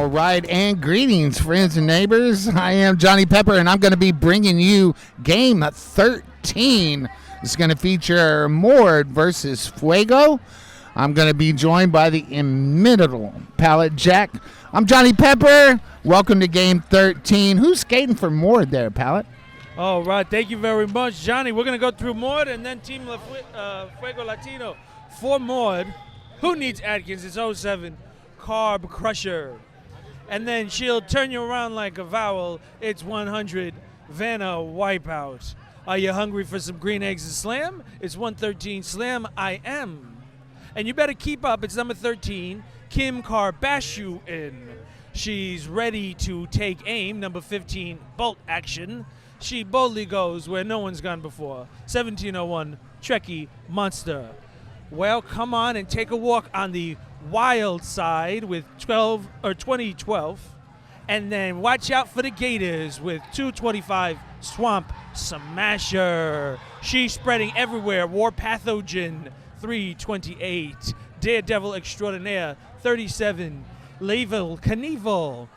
All right, and greetings, friends and neighbors. I am Johnny Pepper, and I'm going to be bringing you Game 13. It's going to feature MORD versus Fuego. I'm going to be joined by the inimitable Pallet Jack. I'm Johnny Pepper. Welcome to Game 13. Who's skating for MORD there, Pallet? All right, thank you very much, Johnny. We're going to go through MORD and then Team Fuego Latino. For MORD, who needs Atkins? It's 07. Carb Crusher. And then she'll turn you around like a vowel. It's 100. Vanna Wipeout. Are you hungry for some green eggs and slam? It's 113 Slam. I am. And you better keep up. It's number 13. Kim Kardashian. She's ready to take aim. Number 15. Bolt Action. She boldly goes where no one's gone before. 1701. Trekkie Monster. Well, come on and take a walk on the wild side with 2012, and then watch out for the Gators with 225 Swamp Smasher. She's spreading everywhere. War Pathogen 328. Daredevil Extraordinaire 37. Level Knievel.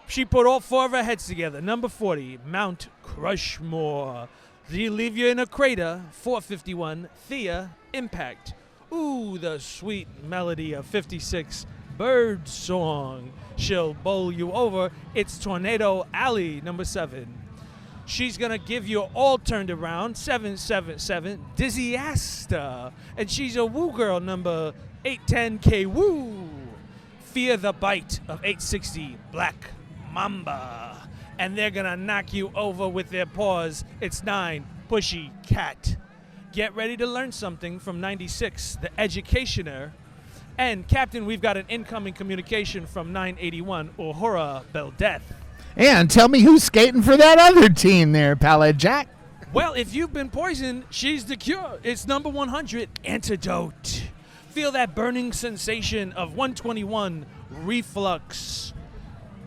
She put all four of her heads together. Number 40, Mount Crushmore. They leave you in a crater. 451, Thea Impact. Ooh, the sweet melody of 56, Bird Song. She'll bowl you over. It's Tornado Alley, number 7. She's going to give you all turned around. 777, Dizzy Asta. And she's a woo girl, number 810, K-Woo. Fear the Bite of 860, Black Mamba. And they're going to knock you over with their paws. It's 9, Pushy Cat. Get ready to learn something from 96, the Educationer. And, Captain, we've got an incoming communication from 981, Uhura Beldeth. And tell me who's skating for that other team there, Pallet Jack. Well, if you've been poisoned, she's the cure. It's number 100, Antidote. Feel that burning sensation of 121, Reflux.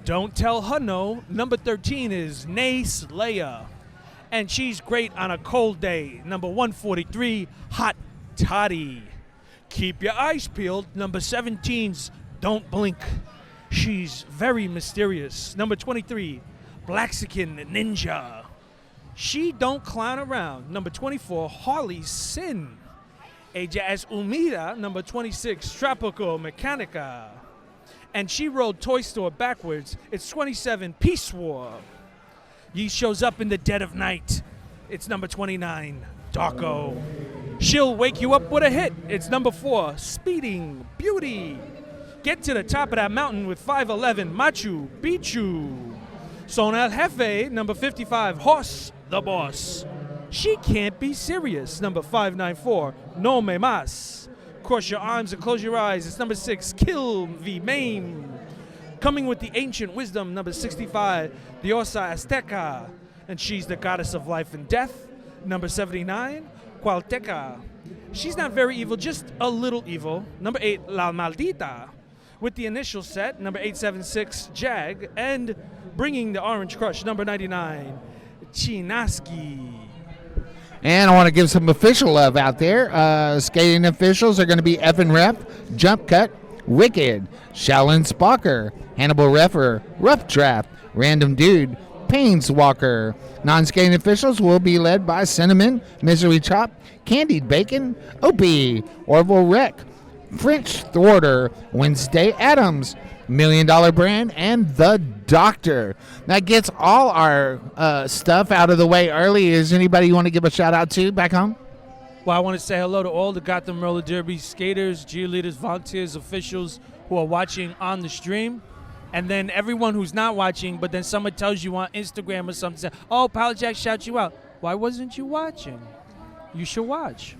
Don't tell her no. Number 13 is Nay Slayer. And she's great on a cold day. Number 143, Hot Toddy. Keep your eyes peeled. Number 17's Don't Blink. She's very mysterious. Number 23, Blaxican Ninja. She don't clown around. Number 24, Harley Sin. Ella es humida. Number 26, Tropical Mechanica. And she rode Toy Store backwards. It's 27, Peace War. He shows up in the dead of night. It's number 29, Darko. She'll wake you up with a hit. It's number 4, Speeding Beauty. Get to the top of that mountain with 511, Machu Picchu. Son El Jefe, number 55, Horse the Boss. She can't be serious. Number 594, No Me Mas. Cross your arms and close your eyes. It's number 6, Kill the Maim. Coming with the ancient wisdom, number 65, Diosa Azteca, and she's the goddess of life and death. Number 79, Cualteca. She's not very evil, just a little evil. Number 8, La Maldita, with the initial set, number 876, Jag, and bringing the Orange Crush, number 99, Chinaski. And I want to give some official love out there. Skating officials are going to be Effin' Ref, Jump Cut, Wicked, Shaolin Spocker, Hannibal Reffer, Rough Draft, Random Dude, Painswalker. Non-skating officials will be led by Cinnamon, Misery Chop, Candied Bacon, Opie, Orville Wreck, French Thwarter, Wednesday Adams, $1 Million Brand, and The Doctor. That gets all our stuff out of the way early. Is anybody you want to give a shout out to back home? Well, I want to say hello to all the Gotham Roller Derby skaters, cheerleaders, volunteers, officials who are watching on the stream. And then everyone who's not watching, but then someone tells you on Instagram or something, oh, Pallet Jack shout you out. Why wasn't you watching? You should watch.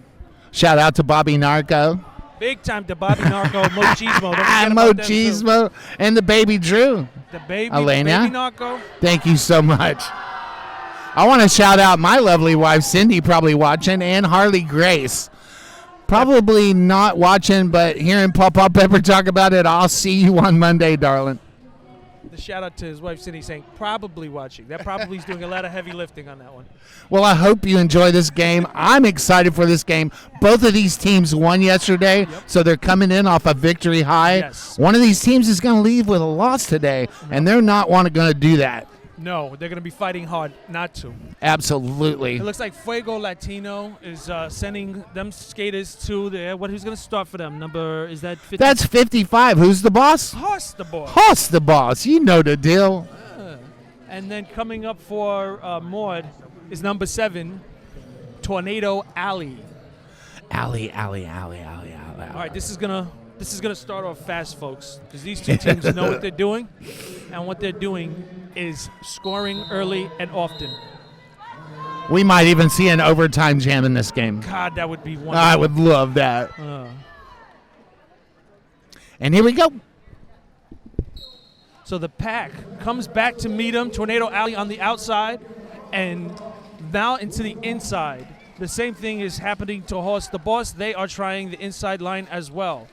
Shout out to Bobby Narco. Big time to Bobby Narco, Mochismo. Mochismo and the baby Drew. The baby, Elena. Baby Narco. Thank you so much. I want to shout out my lovely wife, Cindy, probably watching, and Harley Grace. Probably not watching, but hearing Papa Pepper talk about it, I'll see you on Monday, darling. The shout out to his wife, Cindy, saying probably watching. That probably is doing a lot of heavy lifting on that one. Well, I hope you enjoy this game. I'm excited for this game. Both of these teams won yesterday, so they're coming in off a victory high. Yes. One of these teams is going to leave with a loss today, and they're not going to do that. No, they're going to be fighting hard not to. Absolutely. It looks like Fuego Latino is sending them skaters to there. Who's going to start for them? Number, is that 50? That's 55. Who's the boss? Hoss the boy. Hoss the boss. You know the deal. And then coming up for MORD is number 7, Tornado Alley. Alley. All right, this is gonna start off fast, folks, because these two teams know what they're doing, and what they're doing is scoring early and often. We might even see an overtime jam in this game. God, that would be wonderful. I would love that. And here we go. So the pack comes back to meet him. Tornado Alley on the outside, and now into the inside. The same thing is happening to Hoss the Boss. They are trying the inside line as well.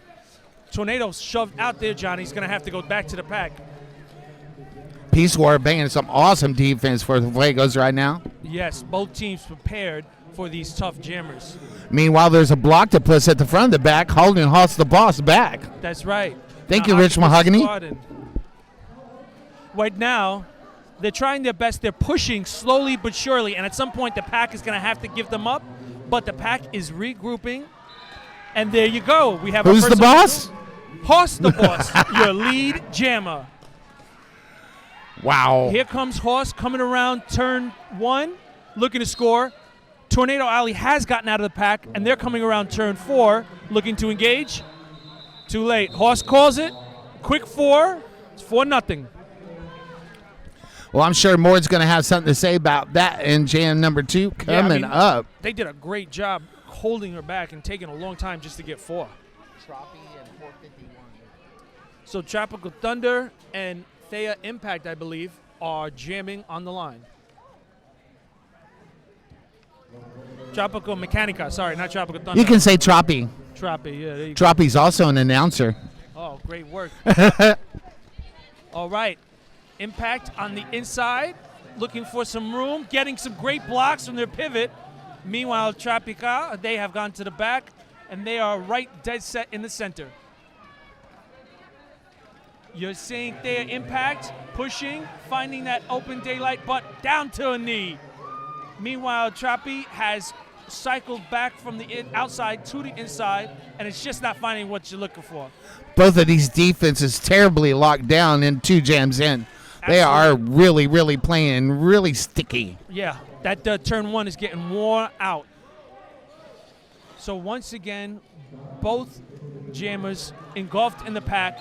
Tornado's shoved out there, Johnny. He's going to have to go back to the pack. Peace War banging some awesome defense for the Fuegos right now. Yes, both teams prepared for these tough jammers. Meanwhile, there's a Blocktopus at the front of the back holding Hoss the Boss back. That's right. Thank you, Rich Mahogany. Right now, they're trying their best. They're pushing slowly but surely, and at some point the pack is going to have to give them up, but the pack is regrouping, and there you go. We have Who's the boss? Hoss the Boss, your lead jammer. Wow. Here comes Hoss coming around turn 1, looking to score. Tornado Alley has gotten out of the pack, and they're coming around turn 4, looking to engage. Too late. Hoss calls it. Quick 4. It's 4-0. Well, I'm sure Mord's going to have something to say about that in jam number 2 coming up. They did a great job holding her back and taking a long time just to get 4. Troppy and 451. So Tropical Thunder and Thea Impact, I believe, are jamming on the line. Tropical Mechanica. Sorry, not Tropical Thunder. You can say Troppy. Troppy, yeah. There you go. Troppy's also an announcer. Oh, great work. All right. Impact on the inside, looking for some room, getting some great blocks from their pivot. Meanwhile, Tropica, they have gone to the back, and they are right dead set in the center. You're seeing their Impact pushing, finding that open daylight, but down to a knee. Meanwhile, Troppy has cycled back from the outside to the inside, and it's just not finding what you're looking for. Both of these defenses terribly locked down in 2 jams in. They are really, really playing really sticky. Yeah, that turn 1 is getting worn out. So once again, both jammers engulfed in the pack.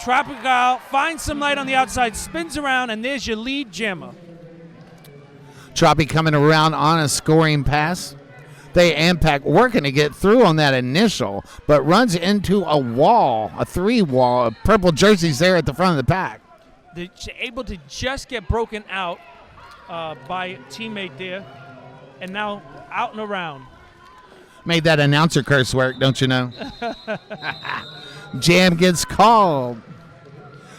Tropical finds some light on the outside, spins around, and there's your lead jammer. Troppy coming around on a scoring pass. They Impact working to get through on that initial, but runs into a wall, a 3 wall of purple jerseys there at the front of the pack. They're able to just get broken out by a teammate there, and now out and around. Made that announcer curse work, don't you know? Jam gets called.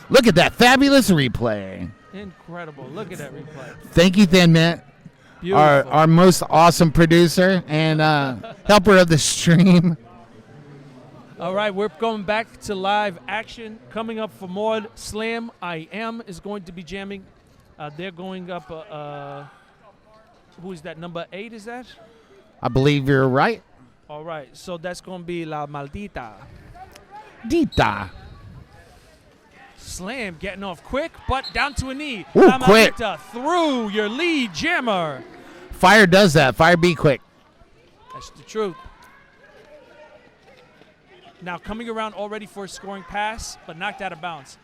Look at that fabulous replay. Incredible. Look at that replay. Thank you, Thin Mint, our most awesome producer and helper of the stream. All right, we're going back to live action. Coming up for MORD, Slam I Am is going to be jamming. They're going up, who is that, number 8 is that? I believe you're right. All right, so that's going to be La Maldita. Dita. Slam getting off quick, but down to a knee. Ooh, La quick. Maldita through your lead jammer. Fire does that. Fire be quick. That's the truth. Now coming around already for a scoring pass, but knocked out of bounds.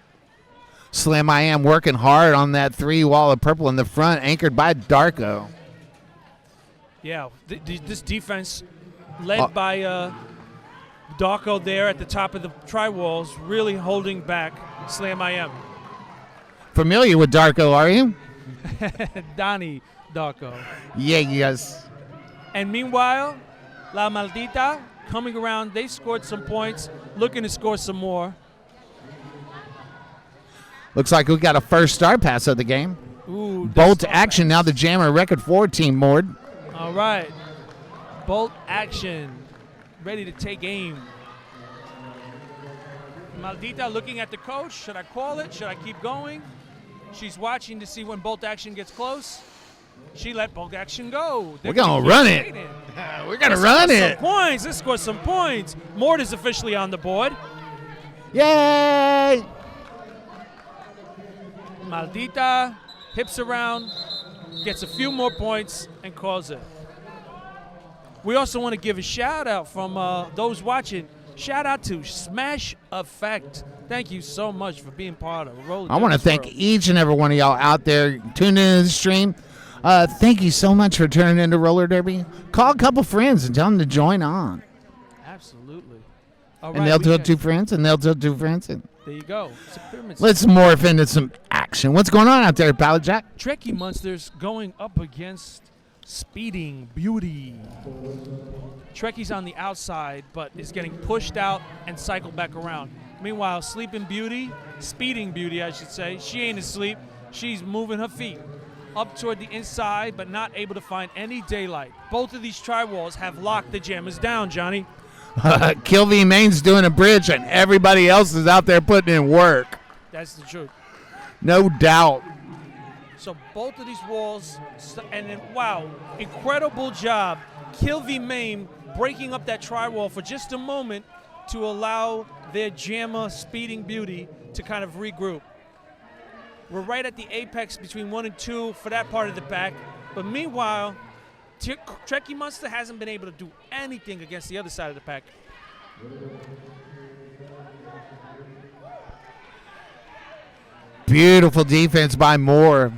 Slam I Am working hard on that 3 wall of purple in the front, anchored by Darko. Yeah, this defense led by Darko there at the top of the tri-walls, really holding back Slam I Am. Familiar with Darko, are you? Donnie Darko. Yeah, yes. And meanwhile, La Maldita coming around. They scored some points, looking to score some more. Looks like we got a first star pass of the game. Ooh, Bolt action. Now the Jammer record 4 team, Mord. All right. Bolt action. Ready to take aim. Maldita looking at the coach. Should I call it? Should I keep going? She's watching to see when bolt action gets close. She let bolt action go. We're going to run it. We're going to run it. Let's score some points. Mord is officially on the board. Yay! Maldita hips around, gets a few more points, and calls it. We also want to give a shout out from those watching. Shout out to Smash Effect. Thank you so much for being part of Roller. I want to thank each and every one of y'all out there tuning into the stream. Thank you so much for turning into Roller Derby. Call a couple friends and tell them to join on. Absolutely. And they'll tell 2 friends, and they'll tell 2 friends. And there you go. let's morph into some action. What's going on out there, Pallet Jack? Trekkie Monsters going up against Speeding Beauty. Trekkie's on the outside, but is getting pushed out and cycled back around. Meanwhile, Speeding Beauty, I should say, she ain't asleep. She's moving her feet up toward the inside, but not able to find any daylight. Both of these tri-walls have locked the jammers down, Johnny. Kilvy Main's doing a bridge, and everybody else is out there putting in work. That's the truth. No doubt. So both of these walls, and then, wow, incredible job. Kilvy Main breaking up that tri-wall for just a moment to allow their jammer Speeding Beauty to kind of regroup. We're right at the apex between 1 and 2 for that part of the pack. But meanwhile, Trekkie Monster hasn't been able to do anything against the other side of the pack. Beautiful defense by Moore.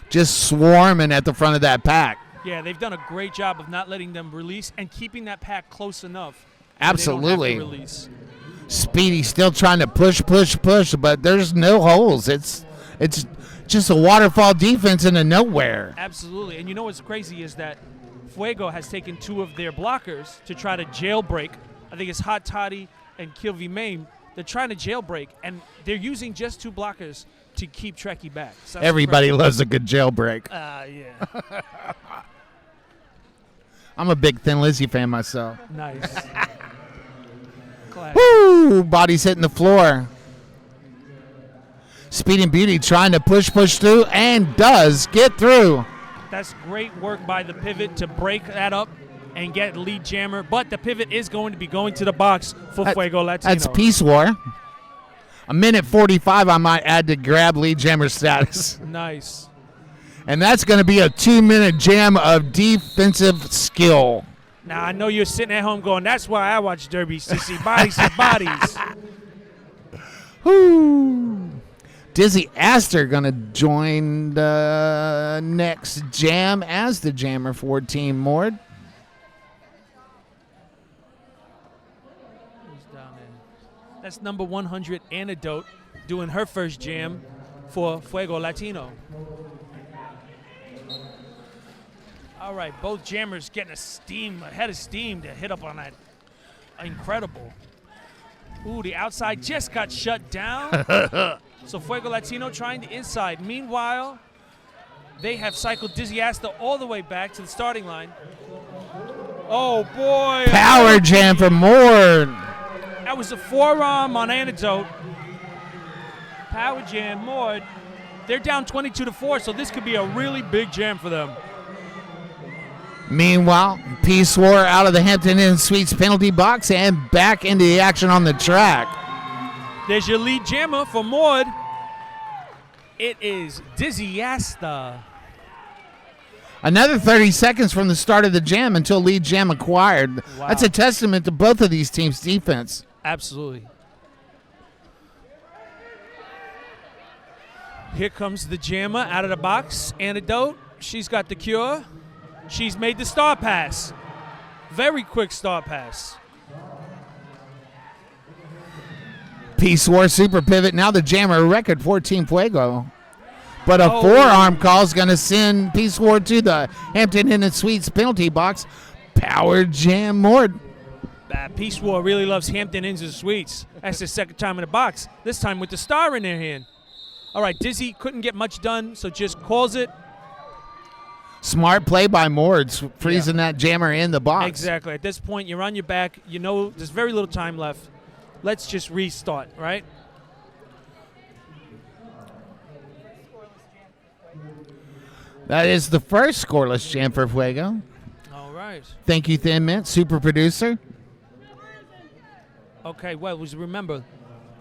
Just swarming at the front of that pack. Yeah, they've done a great job of not letting them release and keeping that pack close enough. Absolutely. They don't have to release. Speedy still trying to push, but there's no holes. It's just a waterfall defense into nowhere. Absolutely. And you know what's crazy is that Fuego has taken 2 of their blockers to try to jailbreak. I think it's Hot Toddy and Kilvy Main. They're trying to jailbreak, and they're using just 2 blockers to keep Trekkie back. So everybody loves a good jailbreak. Yeah. I'm a big Thin Lizzy fan myself. Nice. Woo! Body's hitting the floor. Speeding Beauty trying to push through, and does get through. That's great work by the pivot to break that up and get lead jammer. But the pivot is going to be going to the box for Fuego Latino. That's Peace War. A minute 45, I might add, to grab lead jammer status. Nice. And that's going to be a 2-minute jam of defensive skill. Now, I know you're sitting at home going, that's why I watch derbies, to see bodies to bodies. Woo. Dizzy Astor going to join the next jam as the jammer for Team Mord. That's number 100, Antidote, doing her first jam for Fuego Latino. All right, both jammers getting a head of steam to hit up on that. Incredible. Ooh, the outside just got shut down. So Fuego Latino trying the inside. Meanwhile, they have cycled Dizzy Asta all the way back to the starting line. Oh, boy. Power jam for Mord. That was a forearm on Antidote. Power jam, Mord. They're down 22-4, so this could be a really big jam for them. Meanwhile, Peace War out of the Hampton Inn Suites penalty box and back into the action on the track. There's your lead jammer for Mord. It is Dizzy Asta. Another 30 seconds from the start of the jam until lead jam acquired. Wow. That's a testament to both of these teams' defense. Absolutely. Here comes the jammer out of the box. Antidote. She's got the cure. She's made the star pass. Very quick star pass. Peace War super pivot. Now the jammer record for Team Fuego. But a forearm call is going to send Peace War to the Hampton Inn and Suites penalty box. Power jam Mord. Peace War really loves Hampton Inns and Suites. That's their second time in the box. This time with the star in their hand. All right, Dizzy couldn't get much done, so just calls it. Smart play by Mords, freezing that jammer in the box. Exactly. At this point, you're on your back. You know there's very little time left. Let's just restart, right? That is the first scoreless jam for Fuego. All right. Thank you, Thin Mint, super producer. Okay, well, remember,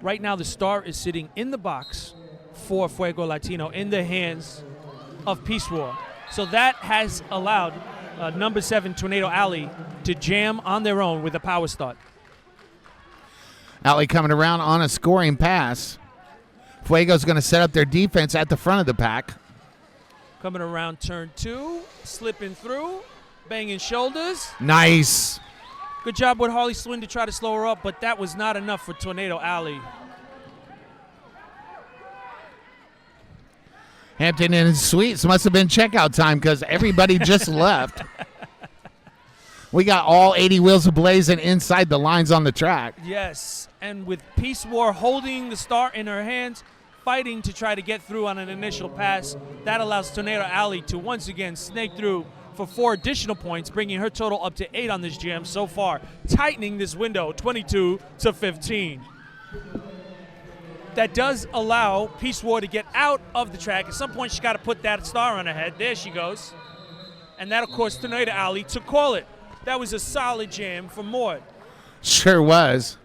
right now the star is sitting in the box for Fuego Latino in the hands of Peace War. So that has allowed number 7, Tornado Alley, to jam on their own with a power start. Alley coming around on a scoring pass. Fuego's going to set up their defense at the front of the pack. Coming around turn 2, slipping through, banging shoulders. Nice. Good job with Harley Swin to try to slow her up, but that was not enough for Tornado Alley. Hampton and Sweets must have been checkout time because everybody just left. We got all 80 wheels ablazing inside the lines on the track. Yes, and with Peace War holding the star in her hands, fighting to try to get through on an initial pass, that allows Tornado Alley to once again snake through for 4 additional points, bringing her total up to 8 on this jam so far, tightening this window 22 to 15. That does allow Peace War to get out of the track. At some point, she's got to put that star on her head. There she goes. And that, of course, Tornado Alley to call it. That was a solid jam for MORD. Sure was.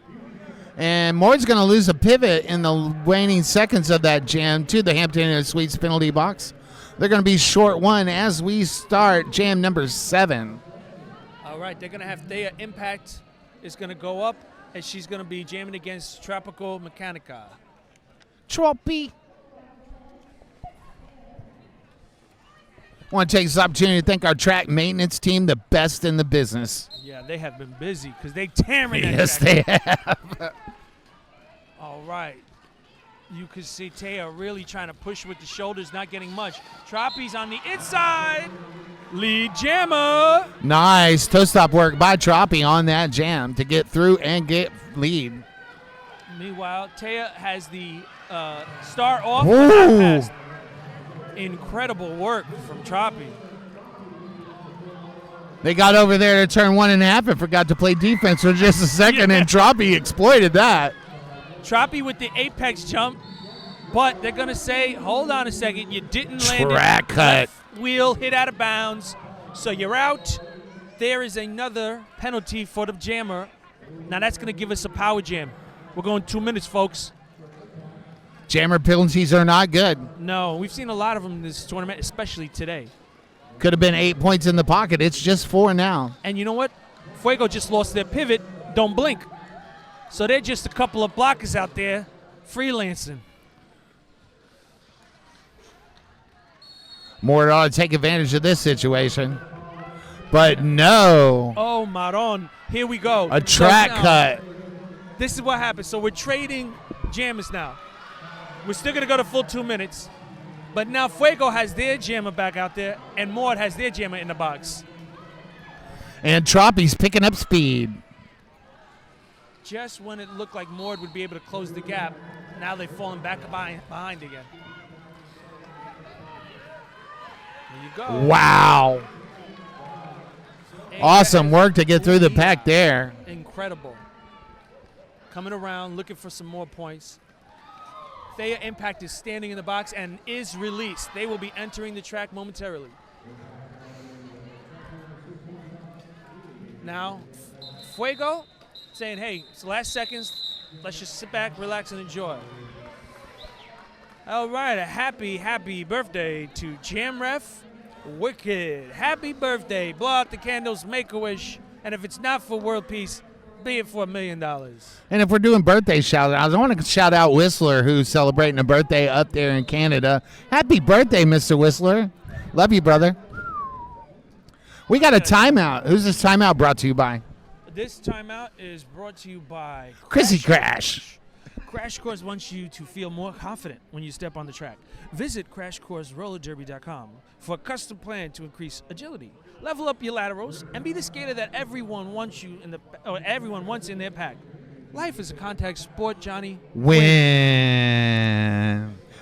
And Mord's going to lose a pivot in the waning seconds of that jam to the Hampton and Sweets penalty box. They're going to be short 1 as we start jam number 7. All right, they're going to have Thea Impact is going to go up as she's going to be jamming against Tropical Mechanica. Troppy. I want to take this opportunity to thank our track maintenance team, the best in the business. Yeah, they have been busy because they tearing that Yes, track. they have. All right. You can see Taya really trying to push with the shoulders, not getting much. Troppy's on the inside. Lead jammer. Nice toe stop work by Troppy on that jam to get through and get lead. Meanwhile, Taya has the star off. Ooh. Incredible work from Troppy. They got over there to turn 1.5 and forgot to play defense for just a second, and Troppy exploited that. Troppy with the apex jump, but they're going to say, hold on a second, you didn't land it. Track cut. Left wheel hit out of bounds, so you're out. There is another penalty for the jammer. Now that's going to give us a power jam. We're going 2 minutes, folks. Jammer penalties are not good. No, we've seen a lot of them in this tournament, especially today. Could have been 8 points in the pocket. It's just 4 now. And you know what? Fuego just lost their pivot. Don't blink. So they're just a couple of blockers out there freelancing. Mord ought to take advantage of this situation. But no. Oh, Maron. Here we go. A track cut. This is what happens. So we're trading jammers now. We're still going to go to full 2 minutes. But now Fuego has their jammer back out there, and MORD has their jammer in the box. And Troppy's picking up speed. Just when it looked like MORD would be able to close the gap, now they've fallen back behind again. There you go. Wow. And Awesome work to get through the pack there. Incredible. Coming around, looking for some more points. Thea Impact is standing in the box and is released. They will be entering the track momentarily. Now, Fuego saying, hey, it's the last seconds. Let's just sit back, relax, and enjoy. All right, a happy birthday to Jam Ref Wicked. Happy birthday. Blow out the candles, make a wish, and if it's not for world peace, be it for $1 million. And if we're doing birthday shout-outs, I want to shout out Whistler, who's celebrating a birthday up there in Canada. Happy birthday, Mr. Whistler. Love you, brother. We got a timeout. Who's this timeout brought to you by? This timeout is brought to you by Chrissy Crash. Crash Course wants you to feel more confident when you step on the track. Visit CrashCourseRollerDerby.com for a custom plan to increase agility, level up your laterals, and be the skater that everyone wants in their pack. Life is a contact sport, Johnny. Win.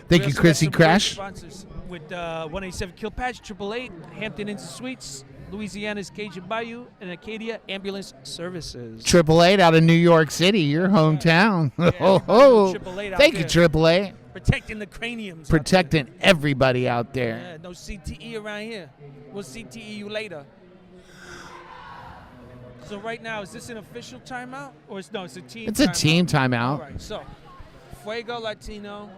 Thank you, Chrissy Crash. Sponsors with 187 Kill Patch, 888, Hampton Inns and Suites, Louisiana's Cajun Bayou, and Acadia Ambulance Services. 888 out of New York City, your hometown. Thank you, 888. Protecting the craniums. Protecting everybody out there. Yeah, no CTE around here. We'll CTE you later. So right now, is this an official timeout? Or it's a team It's a team timeout. All right, so Fuego Latino,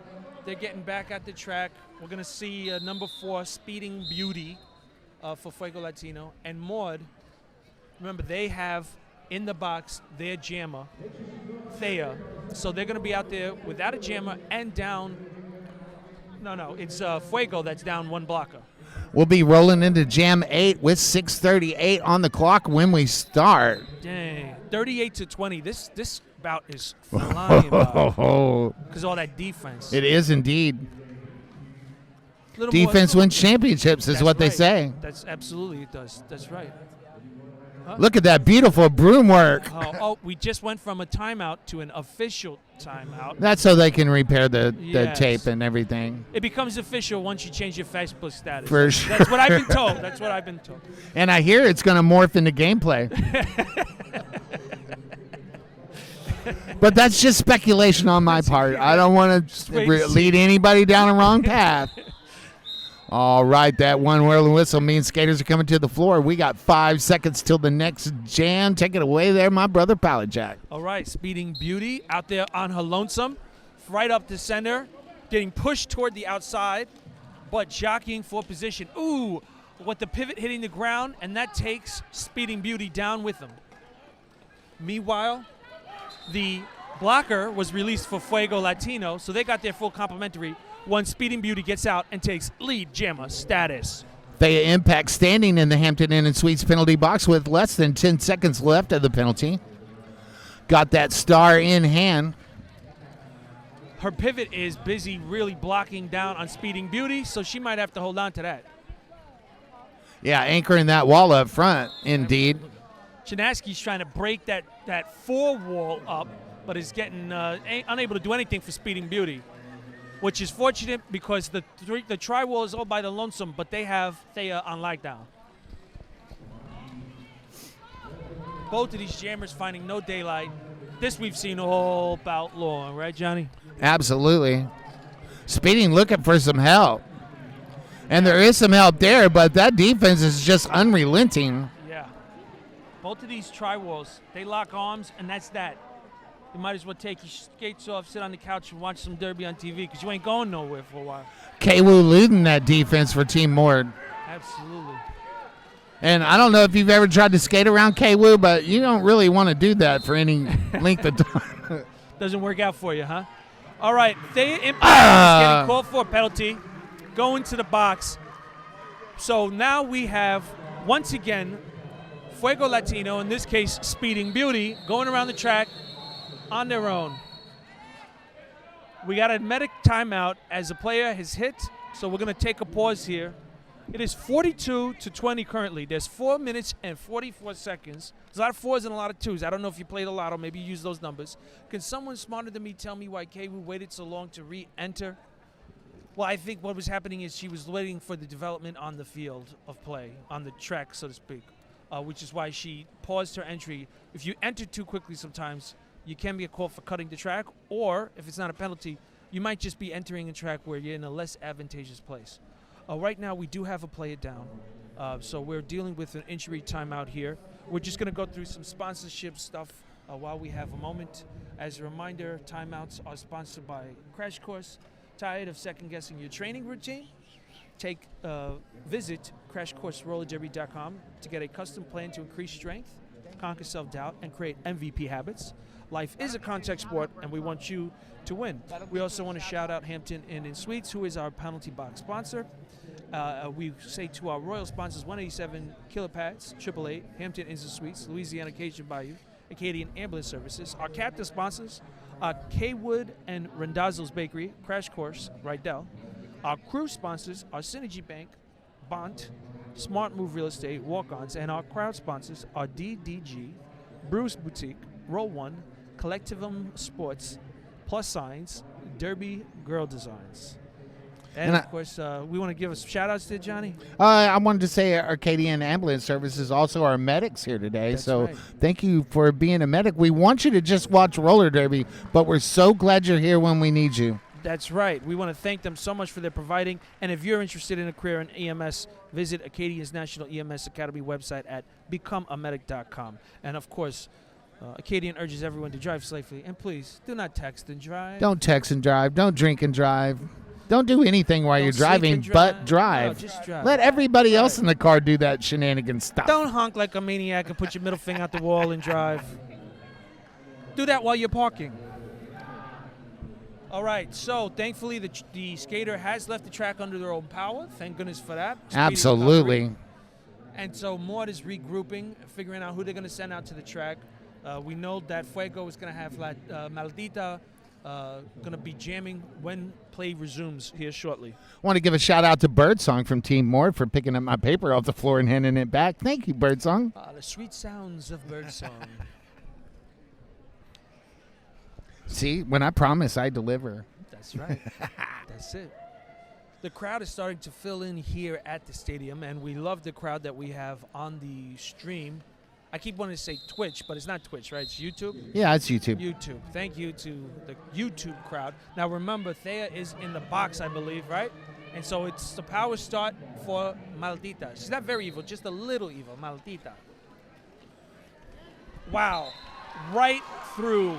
they're getting back at the track. We're going to see number 4, Speeding Beauty for Fuego Latino. And MORD, remember, they have in the box their jammer, Thea. So they're going to be out there without a jammer and down. No, it's Fuego that's down 1 blocker. We'll be rolling into Jam 8 with 6:38 on the clock when we start. Dang, 38-20. This bout is flying because all that defense. It is indeed. Defense wins championships is what they say. That's absolutely it does. That's right. Huh? Look at that beautiful broom work. We just went from a timeout to an official timeout. That's so they can repair the tape and everything. It becomes official once you change your Facebook status. For sure. That's what I've been told. And I hear it's going to morph into gameplay. But that's just speculation on my part. I don't want to lead anybody down a wrong path. All right, that one whirling whistle means skaters are coming to the floor. We got 5 seconds till the next jam. Take it away there, my brother Pallet Jack. All right, Speeding Beauty out there on her lonesome, right up the center, getting pushed toward the outside, but jockeying for position. Ooh, with the pivot hitting the ground, and that takes Speeding Beauty down with them. Meanwhile, the blocker was released for Fuego Latino, so they got their full complimentary. Once Speeding Beauty gets out and takes lead jammer status. Thea Impact standing in the Hampton Inn and Suites penalty box with less than 10 seconds left of the penalty. Got that star in hand. Her pivot is busy really blocking down on Speeding Beauty, so she might have to hold on to that. Yeah, anchoring that wall up front, indeed. Chinaski's trying to break that 4 wall up, but is getting unable to do anything for Speeding Beauty. Which is fortunate because the tri-wall is all by the lonesome, but they have Thea on lockdown. Both of these jammers finding no daylight. This we've seen all bout long, right, Johnny? Absolutely. Speeding looking for some help. And there is some help there, but that defense is just unrelenting. Yeah. Both of these tri-walls, they lock arms, and that's that. You might as well take your skates off, sit on the couch, and watch some derby on TV because you ain't going nowhere for a while. K-Woo leading that defense for Team MORD. Absolutely. And I don't know if you've ever tried to skate around K-Woo, but you don't really want to do that for any length of time. Doesn't work out for you, huh? All right, Thea Impact is getting called for a penalty, going to the box. So now we have, once again, Fuego Latino, in this case, Speeding Beauty, going around the track on their own. We got a medic timeout as a player has hit, so we're going to take a pause here. It is 42-20 currently. There's 4 minutes and 44 seconds. There's a lot of 4s and a lot of 2s. I don't know if you played a lotto. Maybe you use those numbers. Can someone smarter than me tell me why K-Woo waited so long to re-enter? Well, I think what was happening is she was waiting for the development on the field of play, on the track, so to speak, which is why she paused her entry. If you enter too quickly sometimes, you can be a call for cutting the track, or if it's not a penalty, you might just be entering a track where you're in a less advantageous place. Right now, we do have a player down, so we're dealing with an injury timeout here. We're just going to go through some sponsorship stuff while we have a moment. As a reminder, timeouts are sponsored by Crash Course. Tired of second-guessing your training routine? Visit crashcourserollerderby.com to get a custom plan to increase strength, conquer self-doubt, and create MVP habits. Life is a contact sport, and we want you to win. We also want to shout out Hampton Inn and Suites, who is our penalty box sponsor. We say to our royal sponsors, 187 Kilopads, 888, Hampton Inns and Suites, Louisiana Cajun Bayou, Acadian Ambulance Services. Our captain sponsors are K-Wood and Rendazzo's Bakery, Crash Course, Rydell. Our crew sponsors are Synergy Bank, Bont, Smart Move Real Estate, Walk-Ons, and our crowd sponsors are DDG, Bruce Boutique, Roll One, Collectivum Sports, Plus Signs, Derby Girl Designs. And of course, we want to give us shout-outs to Johnny. I wanted to say Arcadian Ambulance Services also are medics here today. That's so right. thank you for being a medic. We want you to just watch roller derby, but we're so glad you're here when we need you. That's right. We want to thank them so much for their providing. And if you're interested in a career in EMS, visit Acadia's National EMS Academy website at becomeamedic.com. And of course, Acadian urges everyone to drive safely. And please, do not text and drive. Don't text and drive. Don't drink and drive. Don't do anything while Don't you're sleep driving, and but drive. No, just drive. Let everybody else in the car do that shenanigan stuff. Don't honk like a maniac and put your middle finger out the wall and drive. Do that while you're parking. All right, so thankfully the skater has left the track under their own power. Thank goodness for that. Speedy Absolutely. recovery. And so MORD is regrouping, figuring out who they're going to send out to the track. We know that Fuego is going to have Maldita going to be jamming when play resumes here shortly. I want to give a shout out to Birdsong from Team MORD for picking up my paper off the floor and handing it back. Thank you, Birdsong. The sweet sounds of birdsong. See, when I promise, I deliver. That's right. That's it. The crowd is starting to fill in here at the stadium, and we love the crowd that we have on the stream. I keep wanting to say Twitch, but it's not Twitch, right? It's YouTube? Yeah, it's YouTube. YouTube. Thank you to the YouTube crowd. Now, remember, Thea is in the box, I believe, right? And so it's the power start for Maldita. She's not very evil, just a little evil. Maldita. Wow. Right through.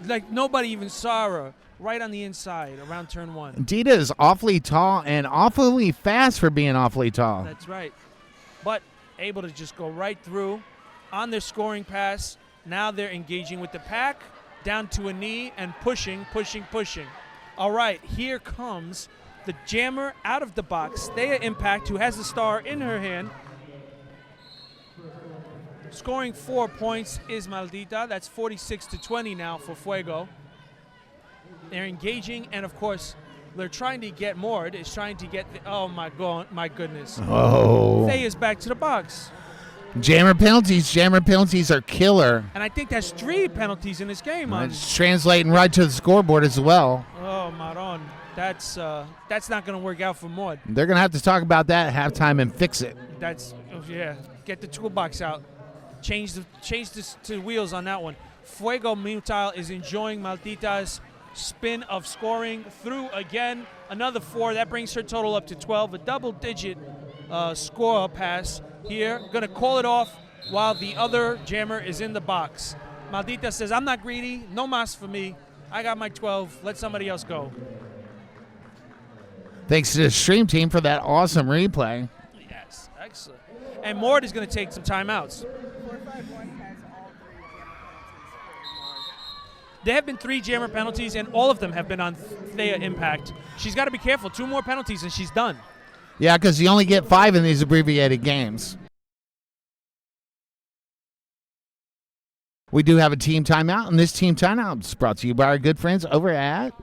Like nobody even saw her. Right on the inside, around turn one. Dita is awfully tall and awfully fast for being awfully tall. That's right. But able to just go right through on their scoring pass. Now they're engaging with the pack, down to a knee and pushing. All right, here comes the jammer out of the box. Thea Impact, who has the star in her hand. Scoring 4 points is Maldita. That's 46-20 now for Fuego. They're engaging, and of course, they're trying to get MORD. Is trying to get. Oh my goodness. Oh. Thea's back to the box. Jammer penalties are killer. And I think that's 3 penalties in this game. It's translating right to the scoreboard as well. Oh, Maron. That's not going to work out for MORD. They're going to have to talk about that at halftime and fix it. Yeah. Get the toolbox out. Change the wheels on that one. Fuego, meanwhile, is enjoying Maldita's spin of scoring through again. Another 4. That brings her total up to 12. A double-digit score pass here. Going to call it off while the other jammer is in the box. Maldita says, I'm not greedy. No mas for me. I got my 12. Let somebody else go. Thanks to the stream team for that awesome replay. Yes, excellent. And MORD is going to take some timeouts. 451 has all 3 jammer penalties for MORD. There have been 3 jammer penalties, and all of them have been on Thea Impact. She's got to be careful. 2 more penalties, and she's done. Yeah, because you only get 5 in these abbreviated games. We do have a team timeout, and this team timeout is brought to you by our good friends over at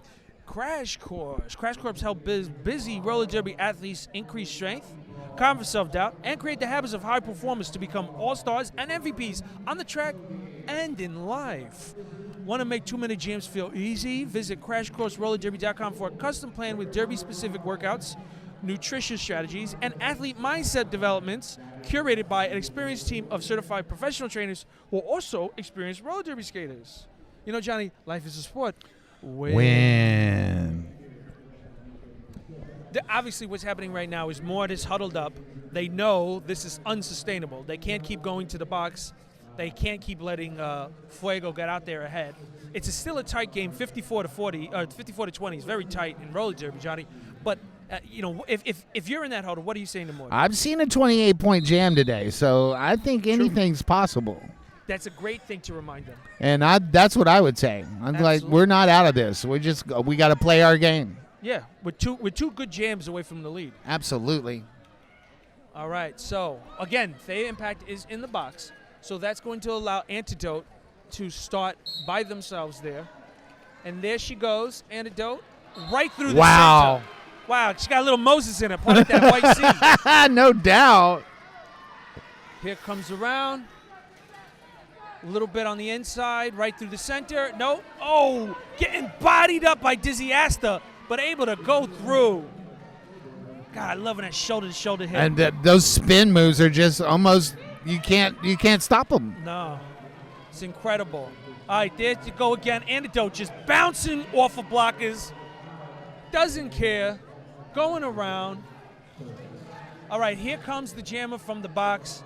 Crash Course. Crash Course help busy roller derby athletes increase strength, conquer self-doubt, and create the habits of high performers to become all-stars and MVPs on the track and in life. Want to make 2-minute jams feel easy? Visit CrashCourseRollerDerby.com for a custom plan with derby-specific workouts, nutrition strategies, and athlete mindset developments curated by an experienced team of certified professional trainers who are also experienced roller derby skaters. You know, Johnny, life is a sport. Win. Obviously, what's happening right now is MORD is huddled up. They know this is unsustainable. They can't keep going to the box. They can't keep letting Fuego get out there ahead. It's still a tight game, 54-40, 54-20. It's very tight in roller derby, Johnny. But you know, if you're in that huddle, what are you saying to MORD? I've seen a 28-point jam today, so I think anything's possible. That's a great thing to remind them. And that's what I would say. I'm like, we're not out of this. We got to play our game. Yeah, with two good jams away from the lead. Absolutely. All right, so again, Thea Impact is in the box, so that's going to allow Antidote to start by themselves there. And there she goes, Antidote, right through the center. Wow, she got a little Moses in her, part of that white seat. No doubt. Here comes around. A little bit on the inside, right through the center. No. Oh, getting bodied up by Dizzy Asta. but able to go through. God, I love that shoulder-to-shoulder hit. And those spin moves are just almost you can't stop them. No, it's incredible. All right, there you go again. Antidote just bouncing off of blockers. Doesn't care. Going around. All right, here comes the jammer from the box.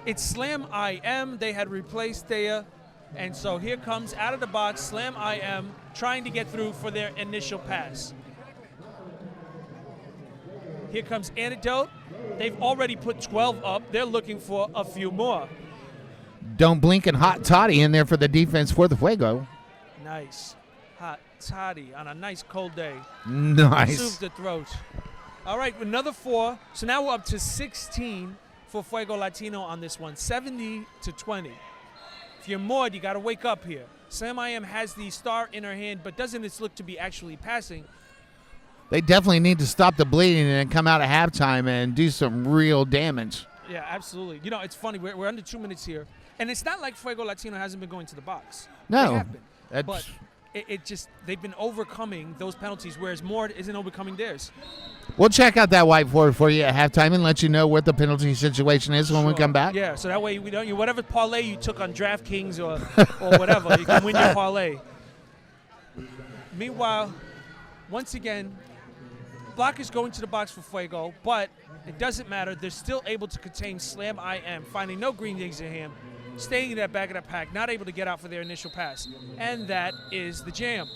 It's Slam IM. They had replaced Thea. And so here comes out of the box Slam IM trying to get through for their initial pass. Here comes Antidote. They've already put 12 up. They're looking for a few more. Don't blink and Hot Toddy in there for the defense for the Fuego. Nice. Hot Toddy on a nice cold day. Nice. Soothes the throat. All right, another 4. So now we're up to 16 for Fuego Latino on this one, 70-20. If you're MORD, you got to wake up here. Slam IM has the star in her hand, but doesn't it look to be actually passing? They definitely need to stop the bleeding and come out at halftime and do some real damage. Yeah, absolutely. You know, it's funny. We're under 2 minutes here. And it's not like Fuego Latino hasn't been going to the box. No. They have been. But it just, they've been overcoming those penalties, whereas MORD isn't overcoming theirs. We'll check out that whiteboard for you at halftime and let you know what the penalty situation is when we come back. Yeah, so that way we don't, whatever parlay you took on DraftKings or whatever, you can win your parlay. Meanwhile, once again, block is going to the box for Fuego, but it doesn't matter. They're still able to contain Slam IM, finding no green eggs in him, staying in that back of that pack, not able to get out for their initial pass. And that is the jam.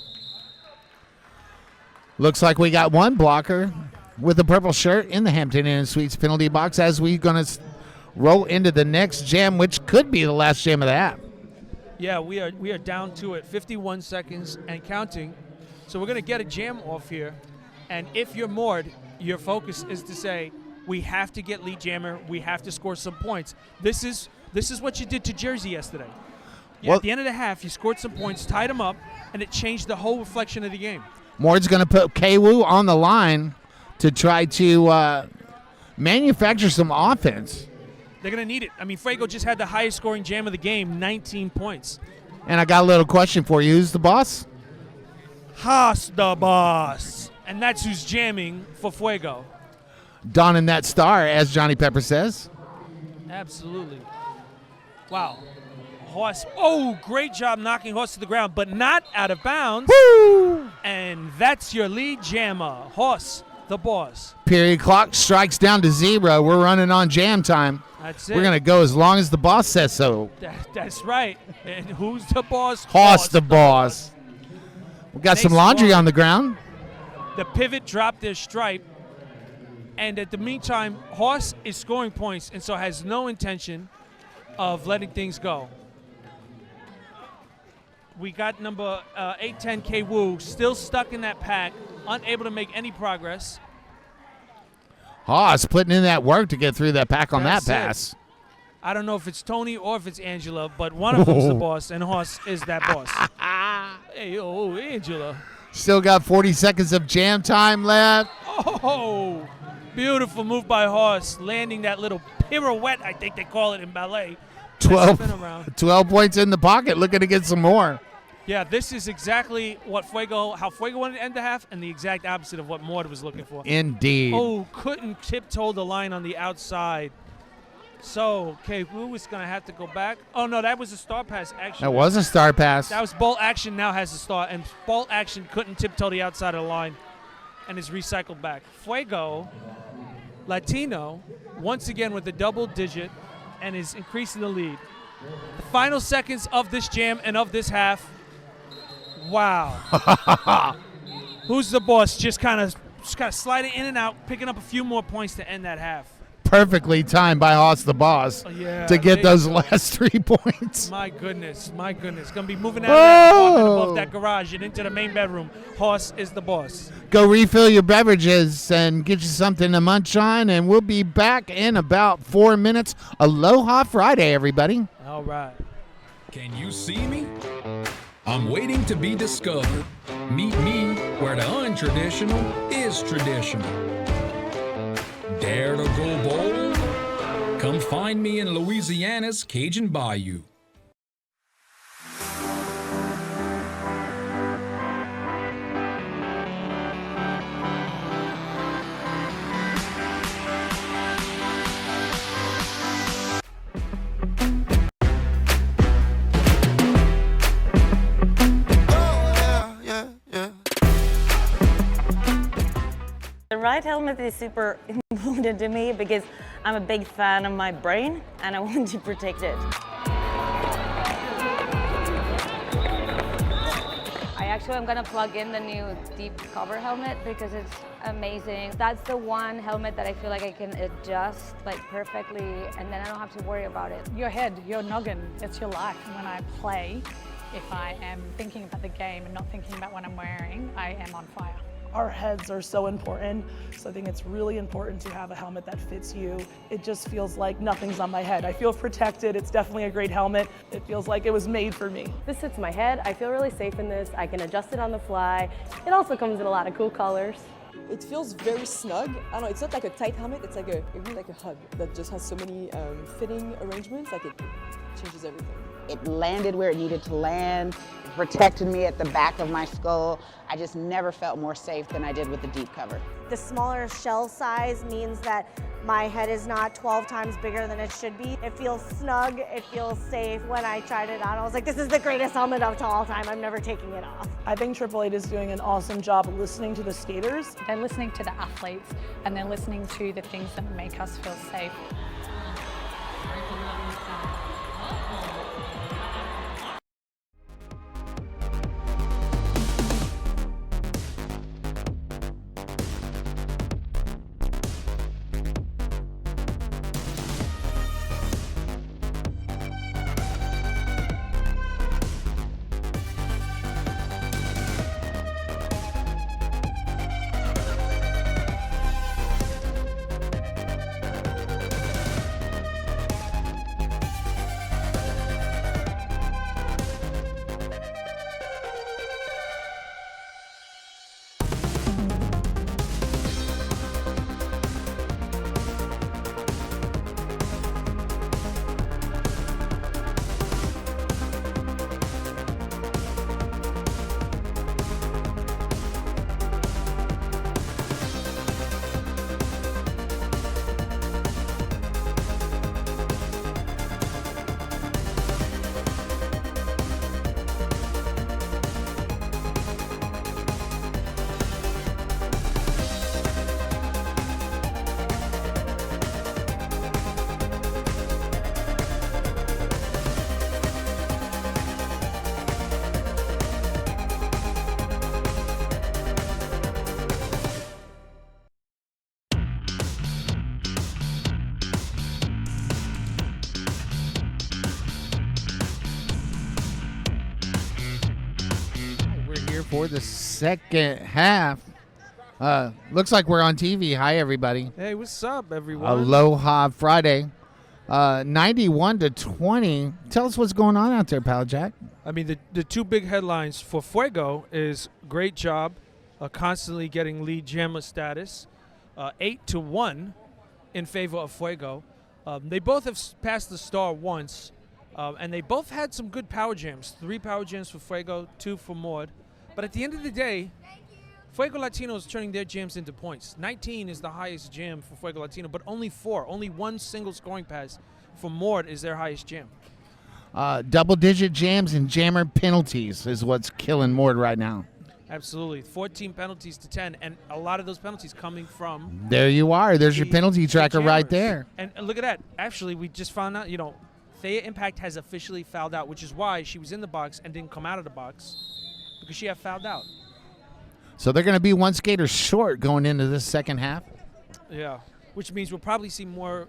Looks like we got one blocker with the purple shirt in the Hampton Inn Suites penalty box as we're going to roll into the next jam, which could be the last jam of the half. Yeah, we are down to it, 51 seconds and counting. So we're going to get a jam off here. And if you're MORD, your focus is to say, we have to get lead jammer. We have to score some points. This is what you did to Jersey yesterday. Yeah, at the end of the half, you scored some points, tied them up, and it changed the whole reflection of the game. MORD's going to put Kwoo on the line to try to manufacture some offense. They're going to need it. I mean, Fuego just had the highest scoring jam of the game, 19 points. And I got a little question for you. Who's the boss? Haas the boss. And that's who's jamming for Fuego. Donning that star, as Johnny Pepper says. Absolutely. Wow. Horse. Oh, great job knocking Horse to the ground, but not out of bounds. Woo! And that's your lead jammer, Horse the boss. Period clock strikes down to 0. We're running on jam time. That's it. We're going to go as long as the boss says so. That's right. And who's the boss? Horse the boss. We got some laundry on the ground. The pivot dropped their stripe. And at the meantime, Horse is scoring points and so has no intention of letting things go. We got number 810 Kwoo still stuck in that pack, unable to make any progress. Haas putting in that work to get through that pack on That's that pass. I don't know if it's Tony or if it's Angela, but one of them's the boss, and Horse is that boss. Hey, oh, Angela. Still got 40 seconds of jam time left. Oh, beautiful move by Horse, landing that little pirouette, I think they call it in ballet. 12 points in the pocket, looking to get some more. Yeah, this is exactly how Fuego wanted to end the half, and the exact opposite of what MORD was looking for. Indeed. Oh, couldn't tiptoe the line on the outside. So, Kwoo is going to have to go back. Oh, no, that was a star pass, actually. That was a star pass. That was Bolt Action now has a star, and Bolt Action couldn't tiptoe the outside of the line and is recycled back. Fuego Latino, once again with a double digit, and is increasing the lead. The final seconds of this jam and of this half. Wow. Who's the boss? Just kind of sliding in and out, picking up a few more points to end that half. Perfectly timed by Haas the boss to get those last 3 points. My goodness. Going to be moving out of that apartment above that garage and into the main bedroom. Haas is the boss. Go refill your beverages and get you something to munch on, and we'll be back in about 4 minutes. Aloha Friday, everybody. All right. Can you see me? I'm waiting to be discovered. Meet me where the untraditional is traditional. Dare to go bold? Come find me in Louisiana's Cajun Bayou. ride helmet is super important to me because I'm a big fan of my brain and I want to protect it. I'm gonna plug in the new deep cover helmet because it's amazing. That's the one helmet that I feel like I can adjust like perfectly and then I don't have to worry about it. Your head, your noggin, it's your life. When I play, if I am thinking about the game and not thinking about what I'm wearing, I am on fire. Our heads are so important, so I think it's really important to have a helmet that fits you. It just feels like nothing's on my head. I feel protected. It's definitely a great helmet. It feels like it was made for me. This fits my head. I feel really safe in this. I can adjust it on the fly. It also comes in a lot of cool colors. It feels very snug. I don't know, it's not like a tight helmet, it's like really like a hug that just has so many fitting arrangements, like it changes everything. It landed where it needed to land, it protected me at the back of my skull. I just never felt more safe than I did with the deep cover. The smaller shell size means that my head is not 12 times bigger than it should be. It feels snug, it feels safe. When I tried it on, I was like, this is the greatest helmet of all time. I'm never taking it off. I think Triple Eight is doing an awesome job listening to the skaters. They're listening to the athletes and they're listening to the things that make us feel safe. For the second half. Looks like we're on TV. Hi, everybody. Hey, what's up, everyone? Aloha Friday. 91-20. Tell us what's going on out there, pal Jack. I mean, the two big headlines for Fuego is great job, constantly getting lead jammer status, 8-1 in favor of Fuego. They both have passed the star once, and they both had some good power jams. 3 power jams for Fuego, 2 for MORD. But at the end of the day, Fuego Latino is turning their jams into points. 19 is the highest jam for Fuego Latino, but only 4. Only 1 single scoring pass for MORD is their highest jam. Double-digit jams and jammer penalties is what's killing MORD right now. Absolutely. 14 penalties to 10, and a lot of those penalties coming from... There you are. There's your penalty tracker right there. And look at that. Actually, we just found out, Thea Impact has officially fouled out, which is why she was in the box and didn't come out of the box. Because she had fouled out. So they're going to be 1 skater short going into this second half? Yeah, which means we'll probably see more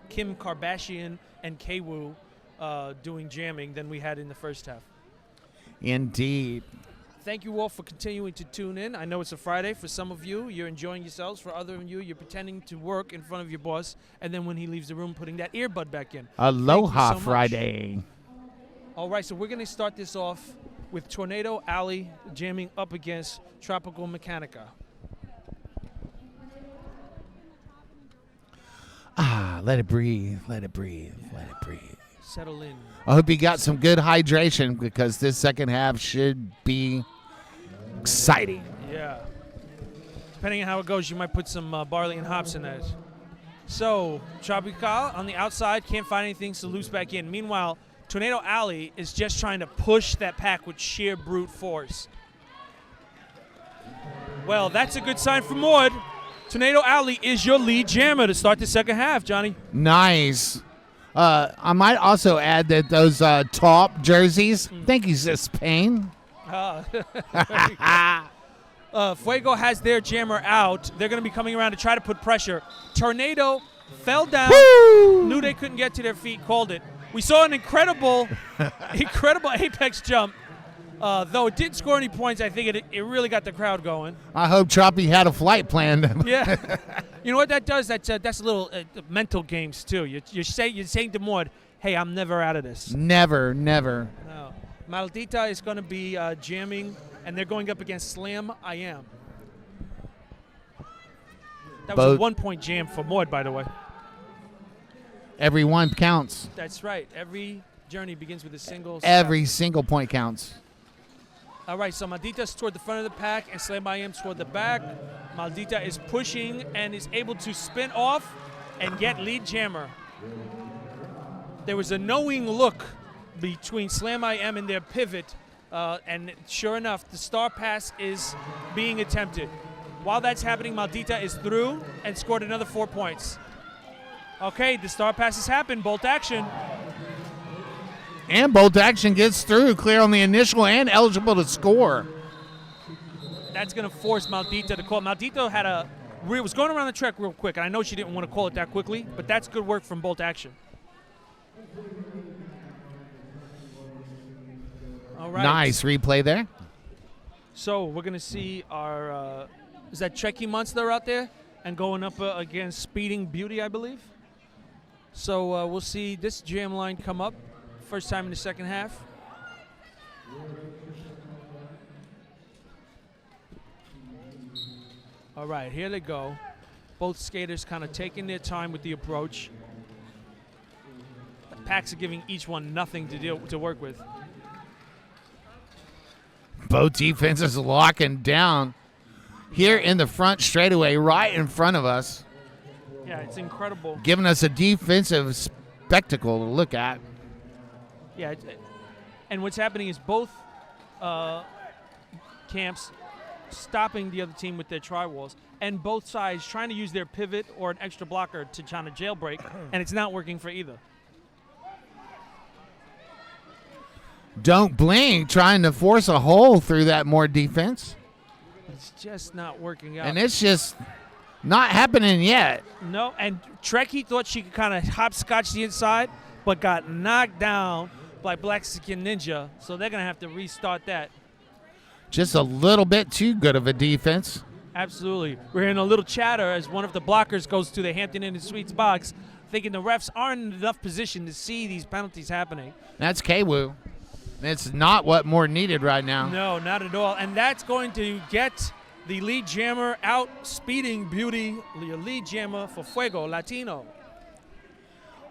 Kim Kardashian and K-Woo doing jamming than we had in the first half. Indeed. Thank you all for continuing to tune in. I know it's a Friday. For some of you, you're enjoying yourselves. For other of you, you're pretending to work in front of your boss, and then when he leaves the room, putting that earbud back in. Aloha Friday. All right, so we're going to start this off with Tornado Alley jamming up against Tropical Mechanica. Let it breathe, let it breathe, let it breathe. Settle in. I hope you got some good hydration because this second half should be exciting. Yeah. Depending on how it goes, you might put some barley and hops in it. So, Tropical on the outside, can't find anything, so loose back in. Meanwhile, Tornado Alley is just trying to push that pack with sheer brute force. Well, that's a good sign for MORD. Tornado Alley is your lead jammer to start the second half, Johnny. Nice. I might also add that those top jerseys, thank you, Sis Payne. Fuego has their jammer out. They're going to be coming around to try to put pressure. Tornado fell down, knew they couldn't get to their feet, called it. We saw an incredible apex jump. Though it didn't score any points, I think it really got the crowd going. I hope Choppy had a flight planned. Yeah. You know what that does? That's a little mental games, too. You're saying to MORD, hey, I'm never out of this. Never. No. Maldita is going to be jamming, and they're going up against Slam I Am. That was a 1-point jam for MORD, by the way. Every one counts. That's right. Every journey begins with a single Every single point counts. All right, so Maldita's toward the front of the pack and Slam I Am toward the back. Maldita is pushing and is able to spin off and get lead jammer. There was a knowing look between Slam I Am and their pivot, and sure enough, the star pass is being attempted. While that's happening, Maldita is through and scored another 4 points. Okay, the star pass has happened, bolt action. And bolt action gets through, clear on the initial and eligible to score. That's going to force Maldita to call. Maldita was going around the track real quick, and I know she didn't want to call it that quickly, but that's good work from bolt action. All right. Nice replay there. So we're going to see our, is that Trekkie Monster out there? And going up against Speeding Beauty, I believe. So we'll see this jam line come up. First time in the second half. All right, here they go. Both skaters kind of taking their time with the approach. The packs are giving each one nothing to work with. Both defenses locking down here in the front straightaway, right in front of us. Yeah, it's incredible. Giving us a defensive spectacle to look at. Yeah, and what's happening is both camps stopping the other team with their tri-walls, and both sides trying to use their pivot or an extra blocker to try to jailbreak, and it's not working for either. Don't blink, trying to force a hole through that MORD defense. It's just not working out. And it's just not happening yet. No, and Trekkie thought she could kind of hopscotch the inside, but got knocked down by Blaxican Ninja, so they're going to have to restart that. Just a little bit too good of a defense. Absolutely. We're hearing a little chatter as one of the blockers goes to the Hampton Inn and Suites box, thinking the refs aren't in enough position to see these penalties happening. That's K-Woo. It's not what MORD needed right now. No, not at all. And that's going to get the lead jammer out, Speeding Beauty, your lead jammer for Fuego Latino.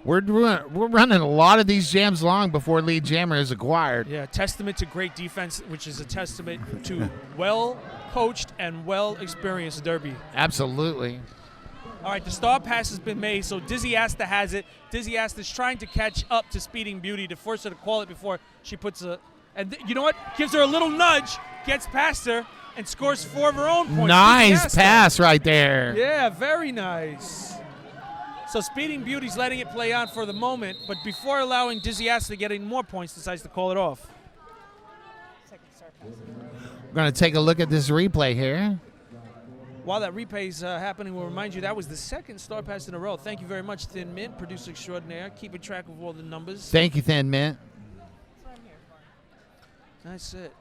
We're running a lot of these jams long before lead jammer is acquired. Yeah, testament to great defense, which is a testament to well-coached and well-experienced derby. Absolutely. All right, the star pass has been made, so Dizzy Asta has it. Dizzy Asta's trying to catch up to Speeding Beauty to force her to call it before she puts a... And you know what? Gives her a little nudge, gets past her, and scores 4 of her own points. Nice pass right there. Yeah, very nice. So Speeding Beauty's letting it play on for the moment, but before allowing Dizzy Asta to get any more points, decides to call it off. We're going to take a look at this replay here. While that replay is happening, we'll remind you that was the second star pass in a row. Thank you very much, Thin Mint, producer extraordinaire, keeping track of all the numbers. Thank you, Thin Mint. That's it.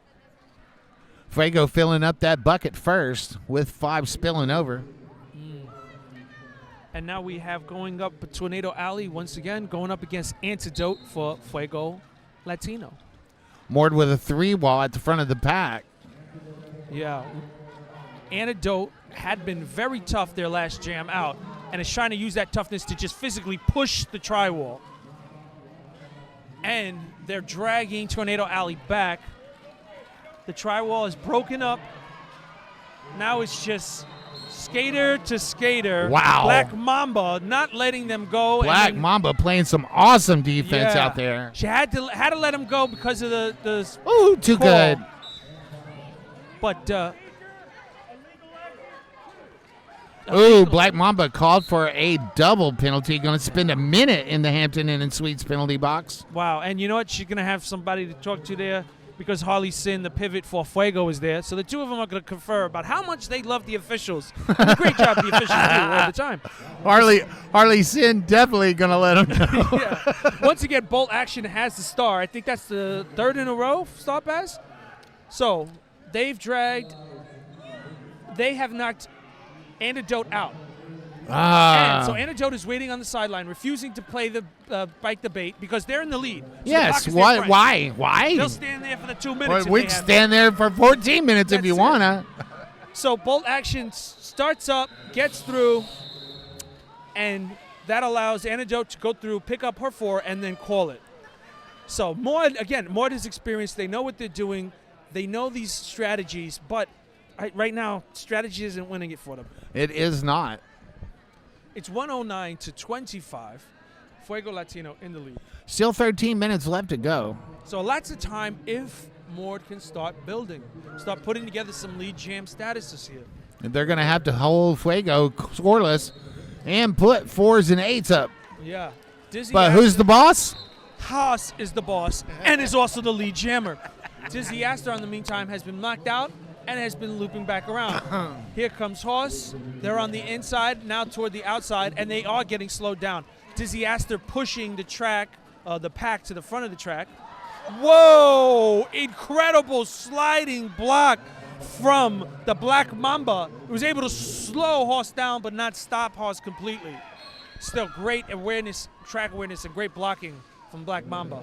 Fuego filling up that bucket first with 5 spilling over. And now we have going up Tornado Alley once again, going up against Antidote for Fuego Latino. MORD with a 3-wall at the front of the pack. Yeah. Antidote had been very tough their last jam out and is trying to use that toughness to just physically push the tri-wall. And they're dragging Tornado Alley back. The tri-wall is broken up. Now it's just skater to skater. Wow. Black Mamba not letting them go. Black Mamba playing some awesome defense out there. She had to let him go because of the Ooh, too call. Good. But Ooh, Black Mamba called for a double penalty. Going to spend a minute in the Hampton Inn and Suites penalty box. Wow, and you know what? She's going to have somebody to talk to there because Harley Sin, the pivot for Fuego, is there. So the two of them are going to confer about how much they love the officials. And the great job the officials do all the time. Harley Sin definitely going to let him know. Yeah. Once again, Bolt Action has the star. I think that's the third in a row Star Pass. So they have knocked Antidote out. And so Antidote is waiting on the sideline, refusing to play the bite the bait because they're in the lead. So yes. the Why? They'll stand there for the 2 minutes. We can stand there for 14 minutes if you want to. So Bolt Action starts up, gets through, and that allows Antidote to go through, pick up her 4, and then call it. So MORD is experienced. They know what they're doing. They know these strategies, but right now, strategy isn't winning it for them. It is not. It's 109 to 25. Fuego Latino in the lead. Still 13 minutes left to go. So lots of time if MORD can start building, start putting together some lead jam statuses here. They're going to have to hold Fuego scoreless and put 4s and 8s up. Yeah. Dizzy but who's the boss? Haas is the boss and is also the lead jammer. Dizzy Astor, in the meantime, has been knocked out and has been looping back around. Here comes Haas. They're on the inside, now toward the outside, and they are getting slowed down. Dizzy Astor pushing the track, the pack to the front of the track. Whoa! Incredible sliding block from the Black Mamba. It was able to slow Haas down but not stop Haas completely. Still great awareness, track awareness, and great blocking from Black Mamba.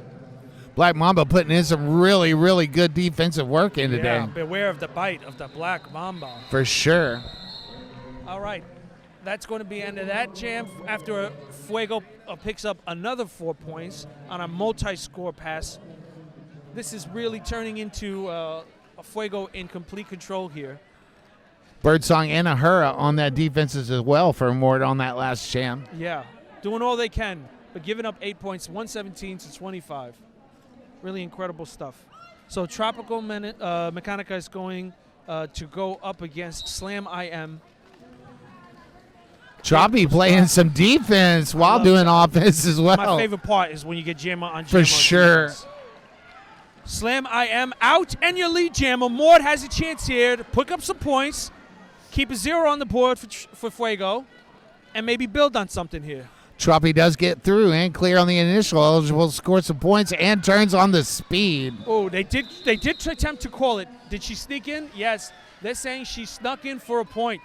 Black Mamba putting in some really, really good defensive work in today. Yeah, beware of the bite of the Black Mamba. For sure. All right. That's going to be the end of that jam after Fuego picks up another 4 points on a multi-score pass. This is really turning into a Fuego in complete control here. Birdsong and Ahura on that defenses as well for MORD on that last jam. Yeah, doing all they can, but giving up 8 points, 117 to 25. Really incredible stuff. So Tropical Mechanica is going to go up against Slam IM. Choppy playing some defense while doing offense as well. My favorite part is when you get jammer on jammer. For sure. Slam IM out, and your lead jammer. MORD has a chance here to pick up some points, keep a 0 on the board for Fuego, and maybe build on something here. Troppy does get through and clear on the initial eligible, score some points, and turns on the speed. Oh, they did attempt to call it. Did she sneak in? Yes. They're saying she snuck in for a point.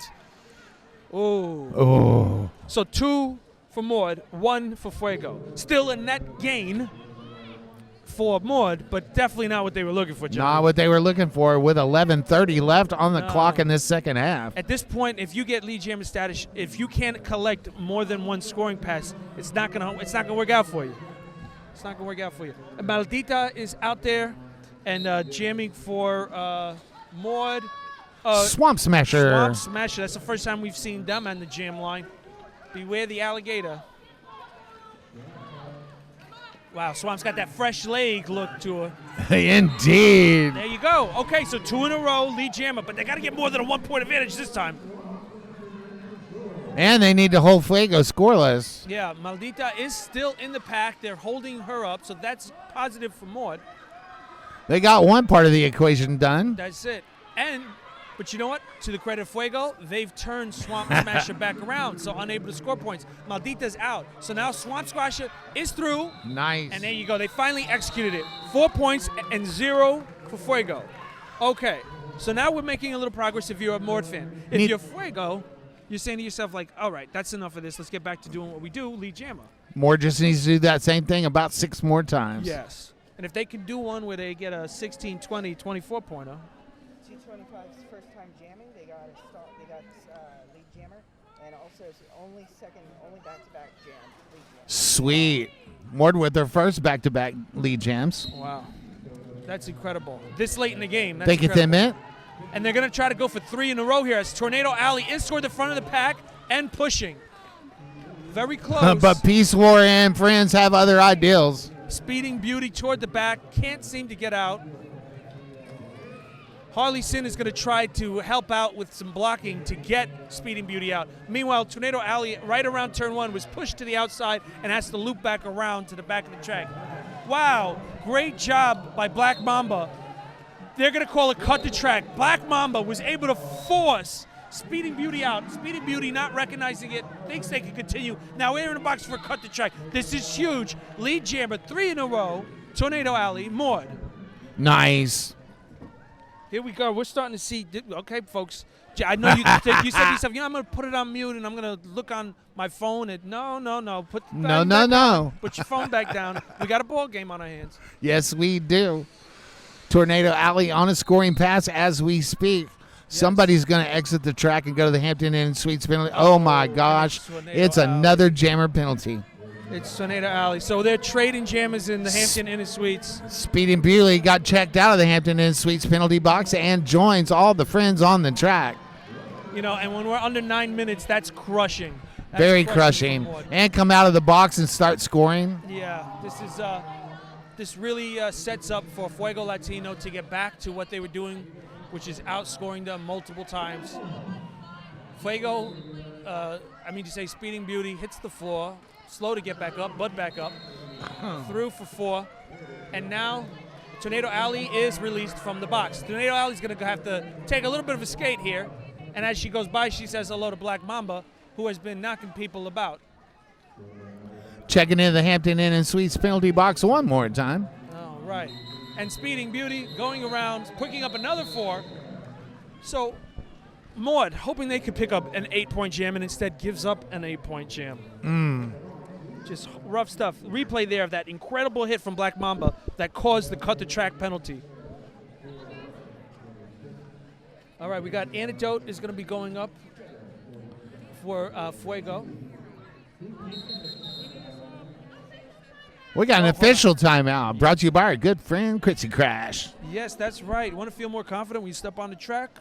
Oh. So 2 for MORD, 1 for Fuego. Still a net gain for MORD, but definitely not what they were looking for, John. Not what they were looking for with 11:30 left on the clock in this second half. At this point, if you get lead jammer status, if you can't collect more than 1 scoring pass, it's not gonna work out for you. It's not gonna work out for you. And Maldita is out there and jamming for MORD. Swamp Smasher. Swamp Smasher. That's the first time we've seen them on the jam line. Beware the alligator. Wow, Swamp's got that fresh leg look to her. Indeed. There you go. Okay, so 2 in a row, lead jammer, but they got to get more than a 1 point advantage this time. And they need to hold Fuego scoreless. Yeah, Maldita is still in the pack. They're holding her up, so that's positive for MORD. They got one part of the equation done. That's it. But you know what? To the credit of Fuego, they've turned Swamp Smasher back around, so unable to score points. Maldita's out. So now Swamp Smasher is through. Nice. And there you go. They finally executed it. 4 points and 0 for Fuego. Okay. So now we're making a little progress if you're a MORD fan. If you're Fuego, you're saying to yourself, like, all right, that's enough of this. Let's get back to doing what we do, lead jammer. MORD just needs to do that same thing about 6 more times. Yes. And if they can do one where they get a 16, 20, 24-pointer. T25's first time jamming. They got lead jammer, and also it's the only back-to-back jam. Sweet. MORD with their first back-to-back lead jams. Wow. That's incredible. This late in the game. That's Think it's a minute. And they're going to try to go for 3 in a row here as Tornado Alley is toward the front of the pack and pushing. Very close. But Peace War and friends have other ideals. Speeding Beauty toward the back. Can't seem to get out. Harley Sin is going to try to help out with some blocking to get Speeding Beauty out. Meanwhile, Tornado Alley, right around turn 1, was pushed to the outside and has to loop back around to the back of the track. Wow, great job by Black Mamba. They're going to call it cut the track. Black Mamba was able to force Speeding Beauty out. Speeding Beauty not recognizing it, thinks they can continue. Now we're in the box for cut the track. This is huge. Lead jammer, 3 in a row. Tornado Alley, MORD. Nice. Here we go. We're starting to see. Okay, folks. I know you said to yourself, I'm going to put it on mute and I'm going to look on my phone. And no. Put the phone back down. Put your phone back down. We got a ball game on our hands. Yes, we do. Tornado Alley on a scoring pass as we speak. Yes. Somebody's going to exit the track and go to the Hampton Inn Suites penalty. Oh, my gosh. It's another jammer penalty. It's Tornado Alley. So they're trading jammers in the Hampton Inn Suites. Speeding Beauty got checked out of the Hampton Inn Suites penalty box and joins all the friends on the track. And when we're under 9 minutes, that's crushing. That's very crushing. And come out of the box and start scoring. Yeah, this really sets up for Fuego Latino to get back to what they were doing, which is outscoring them multiple times. Fuego, Speeding Beauty hits the floor. Slow to get back up, but back up. Through for 4. And now Tornado Alley is released from the box. Tornado Alley's going to have to take a little bit of a skate here. And as she goes by, she says hello to Black Mamba, who has been knocking people about. Checking in the Hampton Inn and Suites penalty box one more time. All right. And Speeding Beauty going around, picking up another 4. So MORD, hoping they could pick up an 8-point jam, and instead gives up an 8-point jam. Just rough stuff. Replay there of that incredible hit from Black Mamba that caused the cut the track penalty. All right, we got Antidote is going to be going up for Fuego. We got an official timeout brought to you by our good friend, Critzy Crash. Yes, that's right. Want to feel more confident when you step on the track?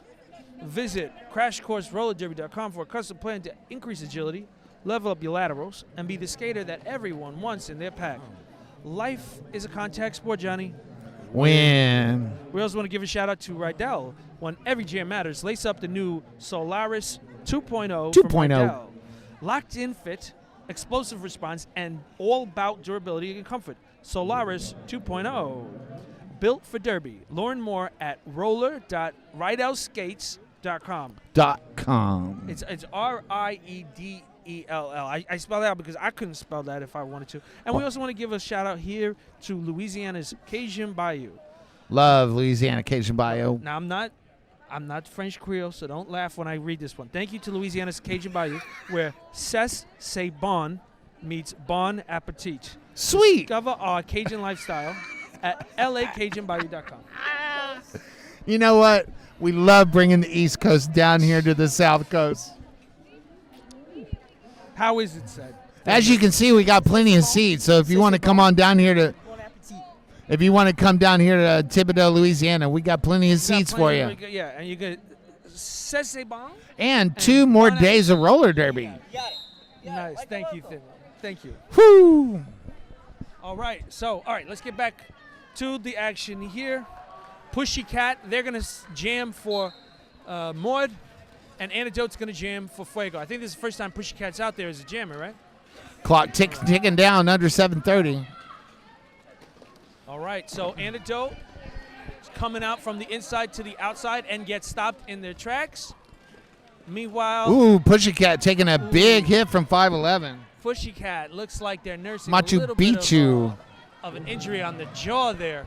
Visit CrashCourseRollerDerby.com for a custom plan to increase agility, level up your laterals, and be the skater that everyone wants in their pack. Life is a contact sport, Johnny. Win. We also want to give a shout out to Rydell. When every jam matters, lace up the new Solaris 2.0 from Rydell. Locked in fit, explosive response, and all about durability and comfort. Solaris 2.0. Built for Derby. Learn more at roller.rydellskates.com. It's RIEDELL. I spell that out because I couldn't spell that if I wanted to. And we also want to give a shout out here to Louisiana's Cajun Bayou. Love Louisiana Cajun Bayou. Now I'm not French Creole, so don't laugh when I read this one. Thank you to Louisiana's Cajun Bayou, where c'est bon meets bon appetit. Sweet. Discover our Cajun lifestyle at lacajunbayou.com. You know what? We love bringing the East Coast down here to the South Coast. How is it said? As you can see, we got plenty of seats. So if you want to come on down here to, Thibodaux, Louisiana, we got plenty of seats for you. Yeah, and you get c'est bon. And 2 more days of roller derby. Nice. Thank you, Tim. Thank you. Whoo! All right. So, let's get back to the action here. Pussycat, they're going to jam for MORD, and Antidote's going to jam for Fuego. I think this is the first time Pussycat's out there as a jammer, right? Clock ticking down under 7:30. All right, so Antidote is coming out from the inside to the outside and gets stopped in their tracks. Meanwhile, Pussycat taking a big hit from 5'11". Pussycat looks like they're nursing Machu a little bit Picchu of an injury on the jaw there.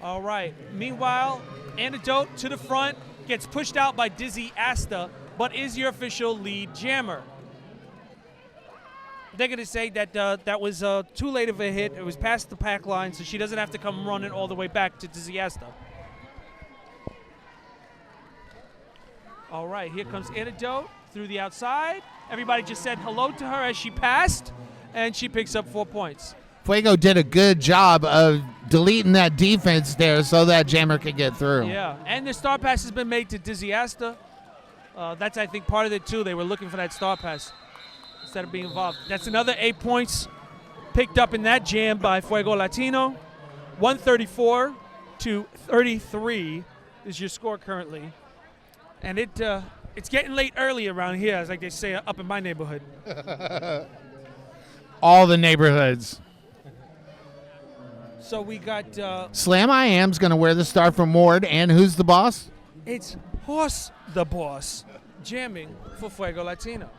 All right. Meanwhile, Antidote to the front gets pushed out by Dizzy Asta, but is your official lead jammer. They're going to say that that was too late of a hit. It was past the pack line, so she doesn't have to come running all the way back to Dizzy Asta. All right, here comes Antidote through the outside. Everybody just said hello to her as she passed, and she picks up 4 points. Fuego did a good job of deleting that defense there so that jammer could get through. Yeah, and the star pass has been made to Dizzy Asta. That's, I think, part of it, too. They were looking for that star pass instead of being involved. That's another 8 points picked up in that jam by Fuego Latino. 134 to 33 is your score currently. And it's getting late early around here, as like they say up in my neighborhood. All the neighborhoods. So we got... Slam I Am's going to wear the star for MORD, and who's the boss? It's Horse the Boss jamming for Fuego Latino.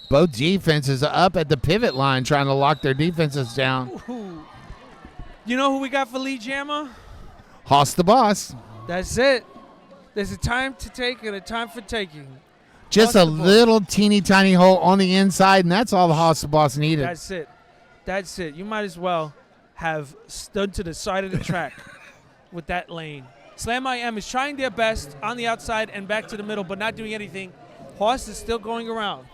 Both defenses are up at the pivot line trying to lock their defenses down. Ooh. You know who we got for lead jammer? Hoss the boss. That's it. There's a time to take and a time for taking. Just a little teeny tiny hole on the inside, and that's all the Hoss the boss needed. That's it. That's it. You might as well have stood to the side of the track with that lane. Slam I Am is trying their best on the outside and back to the middle, but not doing anything. Hoss is still going around.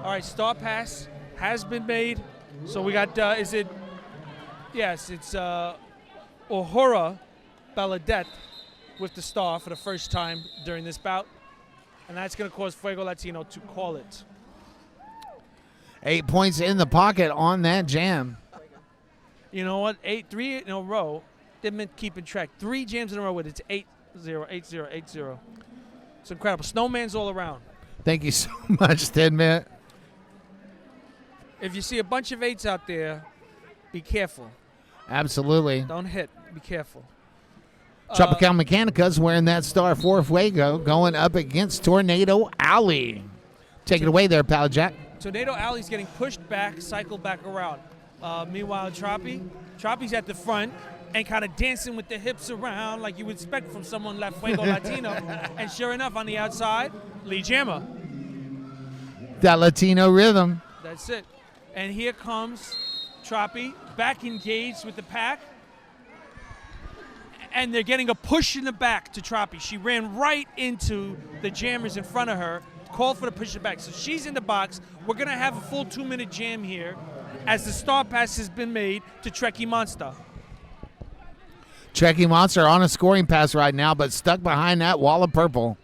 All right, star pass has been made. So we got, yes, it's Ohura Baladette with the star for the first time during this bout. And that's going to cause Fuego Latino to call it. 8 points in the pocket on that jam. You know what? 3 in a row. They've been keeping track. 3 jams in a row with it's 8-0, 8-0, 8-0. It's incredible. Snowman's all around. Thank you so much, Tidman. If you see a bunch of 8s out there, be careful. Absolutely. Don't hit. Be careful. Tropical Mechanica's wearing that star for Fuego, going up against Tornado Alley. Take it away there, Pal Jack. Tornado Alley's getting pushed back, cycled back around. Meanwhile, Troppy's at the front and kind of dancing with the hips around like you would expect from someone like Fuego Latino. And sure enough, on the outside, Lee Jammer. That Latino rhythm. That's it. And here comes Troppy, back engaged with the pack. And they're getting a push in the back to Troppy. She ran right into the jammers in front of her, called for the push in the back. So she's in the box. We're going to have a full 2-minute jam here as the star pass has been made to Trekkie Monster. Trekkie Monster on a scoring pass right now, but stuck behind that wall of purple.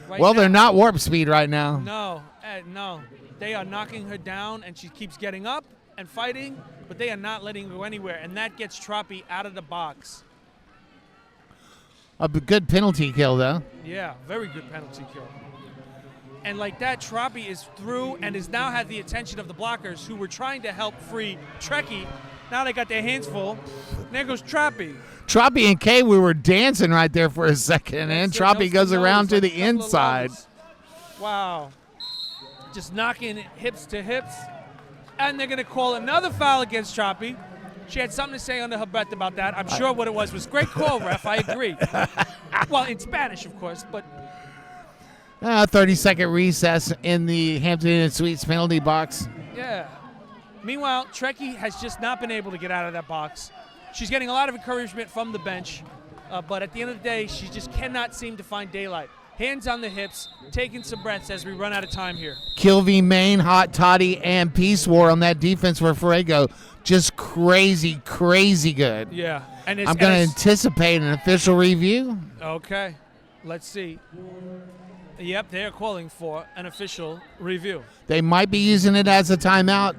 Well, they're not warp speed right now. No, no. They are knocking her down, and she keeps getting up and fighting, but they are not letting her go anywhere, and that gets Troppy out of the box. A good penalty kill, though. Yeah, very good penalty kill. And like that, Troppy is through and has now had the attention of the blockers who were trying to help free Trekkie. Now they got their hands full. There goes Troppy. Troppy and Kay, we were dancing right there for a second, and Troppy goes around to the inside. Wow. Just knocking hips to hips. And they're going to call another foul against Troppy. She had something to say under her breath about that. I'm sure what it was great call, ref. I agree. Well, in Spanish, of course, but... 30-second recess in the Hampton Inn Suites penalty box. Yeah. Meanwhile, Trekkie has just not been able to get out of that box. She's getting a lot of encouragement from the bench, but at the end of the day, she just cannot seem to find daylight. Hands on the hips, taking some breaths as we run out of time here. Kilvy, Main, Hot Toddy, and Peace War on that defense for Fuego. Just crazy, crazy good. Yeah. And I'm going to anticipate an official review. Okay. Let's see. Yep, they're calling for an official review. They might be using it as a timeout.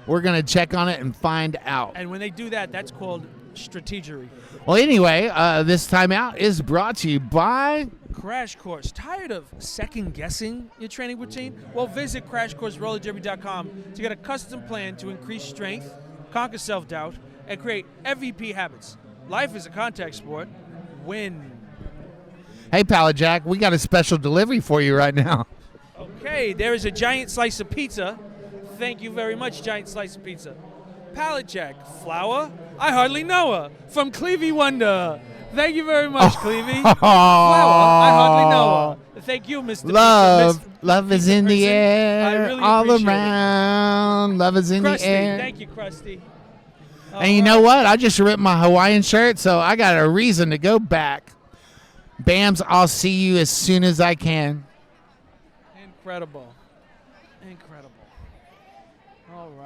We're going to check on it and find out. And when they do that, that's called strategery. Well, anyway, this timeout is brought to you by... Crash Course. Tired of second-guessing your training routine? Well, visit crashcourserollerderby.com to get a custom plan to increase strength, conquer self-doubt, and create MVP habits. Life is a contact sport. Win. Hey, Pallet Jack, we got a special delivery for you right now. Okay, there is a giant slice of pizza. Thank you very much, giant slice of pizza. Pallet Jack, flour? I hardly know her. From Clevie Wonder. Thank you very much, Clevie. Flour? I hardly know her. Thank you, Mr. Love. Love is in the air. I really all appreciate around. It. Love is in Krusty, the air. Thank you, Krusty. And you know what? I just ripped my Hawaiian shirt, so I got a reason to go back. Bams, I'll see you as soon as I can. Incredible. Incredible. All right.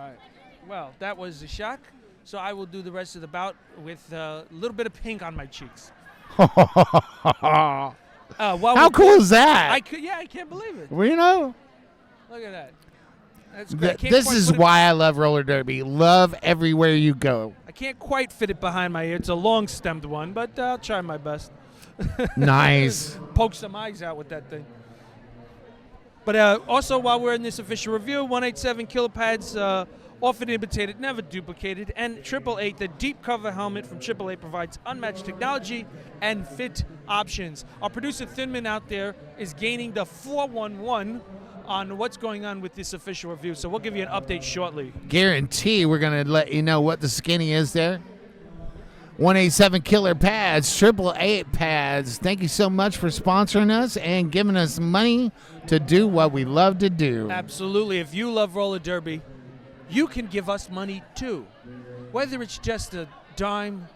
Well, that was a shock. So I will do the rest of the bout with a little bit of pink on my cheeks. How cool is that? I can't believe it. Well, you know. Look at that. That's great. This is why I love roller derby. Love everywhere you go. I can't quite fit it behind my ear. It's a long-stemmed one, but I'll try my best. Nice. Poke some eyes out with that thing. But also, while we're in this official review, 187 kilopads, often imitated, never duplicated, and 888, the deep cover helmet from 888 provides unmatched technology and fit options. Our producer Thinman out there is gaining the 411 on what's going on with this official review, so we'll give you an update shortly. Guarantee we're going to let you know what the skinny is there. 187 killer pads, 888 pads. Thank you so much for sponsoring us and giving us money to do what we love to do. Absolutely. If you love roller derby, you can give us money too. Whether it's just a dime,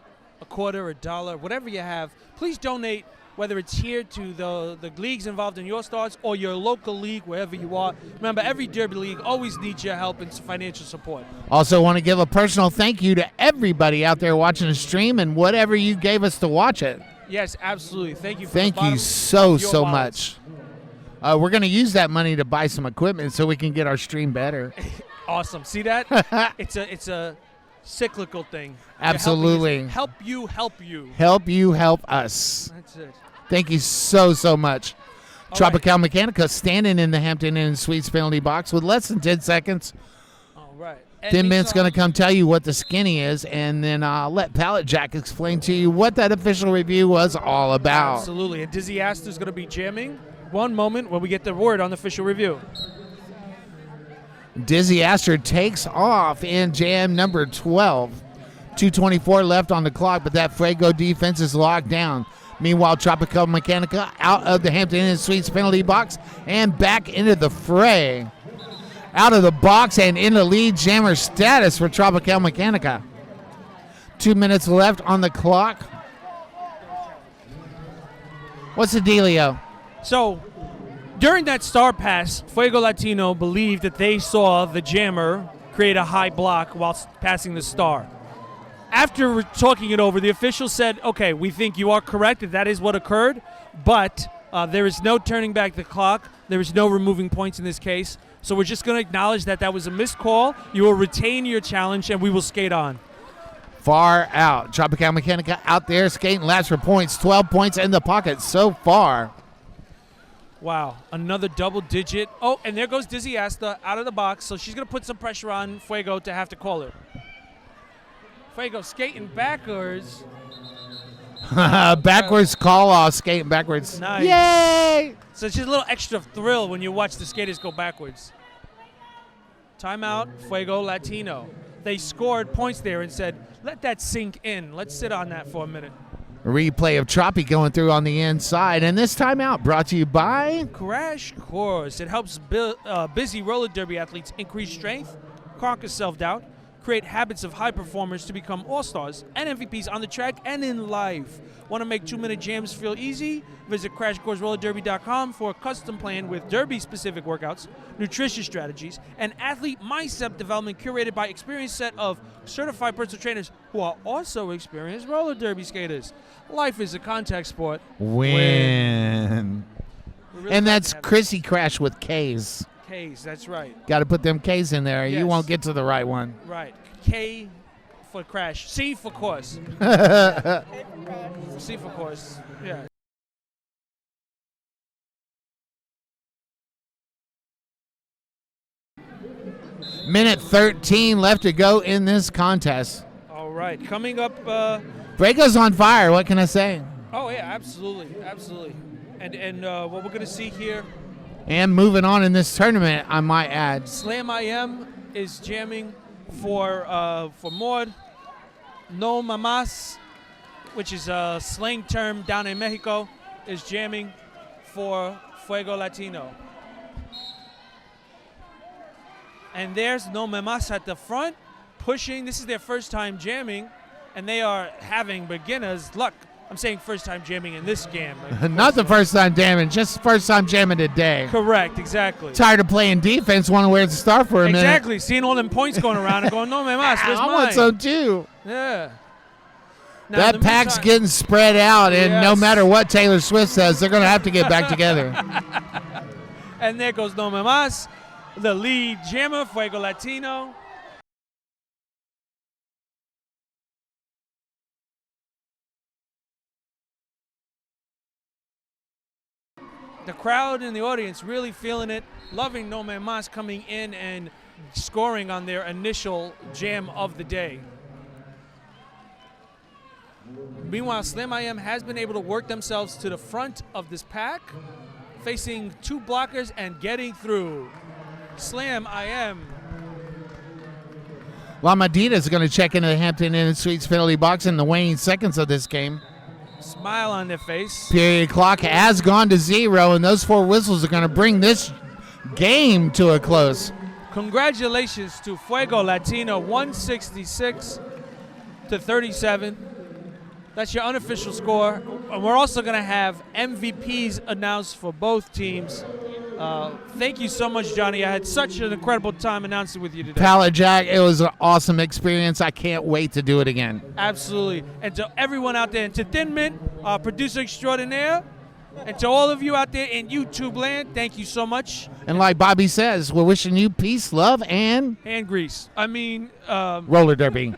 a quarter, a dollar, whatever you have, please donate, whether it's here to the leagues involved in your stars or your local league, wherever you are. Remember, every derby league always needs your help and financial support. Also want to give a personal thank you to everybody out there watching the stream and whatever you gave us to watch it. Yes, absolutely. Thank you. Thank you so much. We're going to use that money to buy some equipment so we can get our stream better. Awesome. See that? It's a cyclical thing. Absolutely. Help you. Help you help us. That's it. Thank you so much. Tropical Mechanica standing in the Hampton Inn Suites penalty box with less than 10 seconds. All right. 10 minutes going to come tell you what the skinny is, and then I'll let Pallet Jack explain to you what that official review was all about. Absolutely. And Dizzy Astor's going to be jamming. One moment when we get the word on the official review. Dizzy Astor takes off in jam number 12. 2:24 left on the clock, but that Fuego defense is locked down. Meanwhile, Tropical Mechanica out of the Hampton Inn Suites penalty box and back into the fray. Out of the box and in the lead jammer status for Tropical Mechanica. 2 minutes left on the clock. What's the dealio? So, during that star pass, Fuego Latino believed that they saw the jammer create a high block while passing the star. After talking it over, the official said, okay, we think you are correct, that is what occurred, but there is no turning back the clock. There is no removing points in this case. So we're just going to acknowledge that that was a missed call. You will retain your challenge, and we will skate on. Far out. Tropical Mechanica out there skating laps for points. 12 points in the pocket so far. Wow, another double digit. Oh, and there goes Dizzy Astor out of the box, so she's going to put some pressure on Fuego to have to call it. Fuego skating backwards. Backwards call off, skating backwards. Nice. Yay! So it's just a little extra thrill when you watch the skaters go backwards. Timeout, Fuego Latino. They scored points there and said, let that sink in. Let's sit on that for a minute. A replay of Troppy going through on the inside. And this timeout brought to you by Crash Course. It helps busy roller derby athletes increase strength, conquer self-doubt, create habits of high performers to become all-stars and MVPs on the track and in life. Want to make 2-minute jams feel easy? Visit CrashCourseRollerDerby.com for a custom plan with derby-specific workouts, nutrition strategies, and athlete mindset development curated by experienced set of certified personal trainers who are also experienced roller derby skaters. Life is a contact sport. Win. Really, and that's Chrissy Crash with K's. K's, that's right. Got to put them K's in there. Yes. You won't get to the right one. Right. K for crash. C for course. C for course. Yeah. Minute 13 left to go in this contest. All right. Coming up. Fuego's on fire. What can I say? Oh, yeah, absolutely. Absolutely. And what we're going to see here. And moving on in this tournament, I might add. Slam IM is jamming for MORD. No Mamas, which is a slang term down in Mexico, is jamming for Fuego Latino. And there's No Mamas at the front, pushing. This is their first time jamming, and they are having beginner's luck. I'm saying first time jamming in this game. Not the first time jamming, just first time jamming today. Correct, exactly. Tired of playing defense, want to wear the star for a minute. Exactly, seeing all them points going around and going, no me más, where's I mine? want some too. Yeah. Now, That in the pack's meantime- getting spread out, and no Yes. matter what Taylor Swift says, they're going to have to get back together. And there goes No Me Más, the lead jammer, Fuego Latino. The crowd in the audience really feeling it, loving No Me Más coming in and scoring on their initial jam of the day. Meanwhile, Slam IM has been able to work themselves to the front of this pack, facing two blockers and getting through. Slam IM. La Medina is going to check into the Hampton Inn Suites penalty box in the waning seconds of this game. Smile on their face. Period clock has gone to 0, and those 4 whistles are going to bring this game to a close. Congratulations to Fuego Latino, 166 to 37. That's your unofficial score. And we're also going to have MVPs announced for both teams. Thank you so much, Johnny. I had such an incredible time announcing with you today. Pallet Jack, it was an awesome experience. I can't wait to do it again. Absolutely. And to everyone out there, and to Thin Mint, our producer extraordinaire, and to all of you out there in YouTube land, thank you so much. And like Bobby says, we're wishing you peace, love, and Hand grease. I mean, roller derby.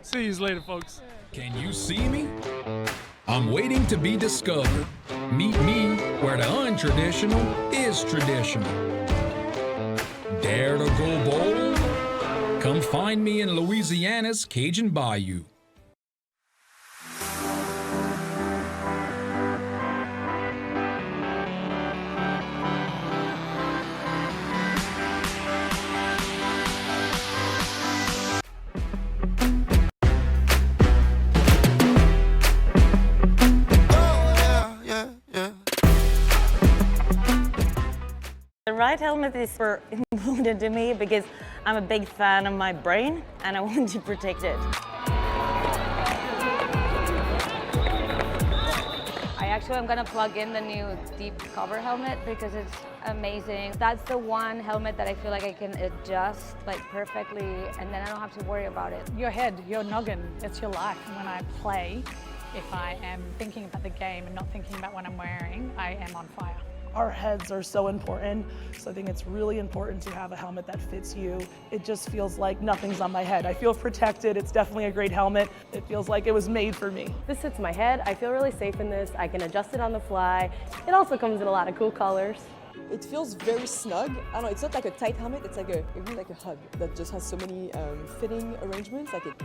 see you later, folks. Can you see me? I'm waiting to be discovered. Meet me where the untraditional is traditional. Dare to go bold? Come find me in Louisiana's Cajun Bayou. The right helmet is important to me because I'm a big fan of my brain and I want to protect it. I'm gonna plug in the new deep cover helmet because it's amazing. That's the one helmet that I feel like I can adjust like perfectly and then I don't have to worry about it. Your head, your noggin, it's your life. When I play, if I am thinking about the game and not thinking about what I'm wearing, I am on fire. Our heads are so important, so I think it's really important to have a helmet that fits you. It just feels like nothing's on my head. I feel protected. It's definitely a great helmet. It feels like it was made for me. This fits my head. I feel really safe in this. I can adjust it on the fly. It also comes in a lot of cool colors. It feels very snug. I don't know, it's not like a tight helmet, it's like really like a hug that just has so many fitting arrangements, like it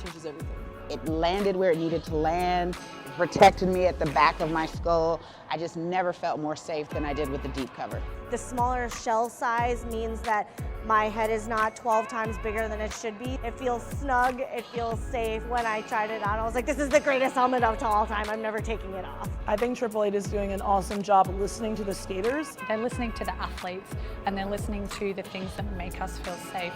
changes everything. It landed where it needed to land. It protected me at the back of my skull. I just never felt more safe than I did with the deep cover. The smaller shell size means that my head is not 12 times bigger than it should be. It feels snug, it feels safe. When I tried it on, I was like, this is the greatest helmet of all time. I'm never taking it off. I think Triple Eight is doing an awesome job of listening to the skaters. They're listening to the athletes and they're listening to the things that make us feel safe.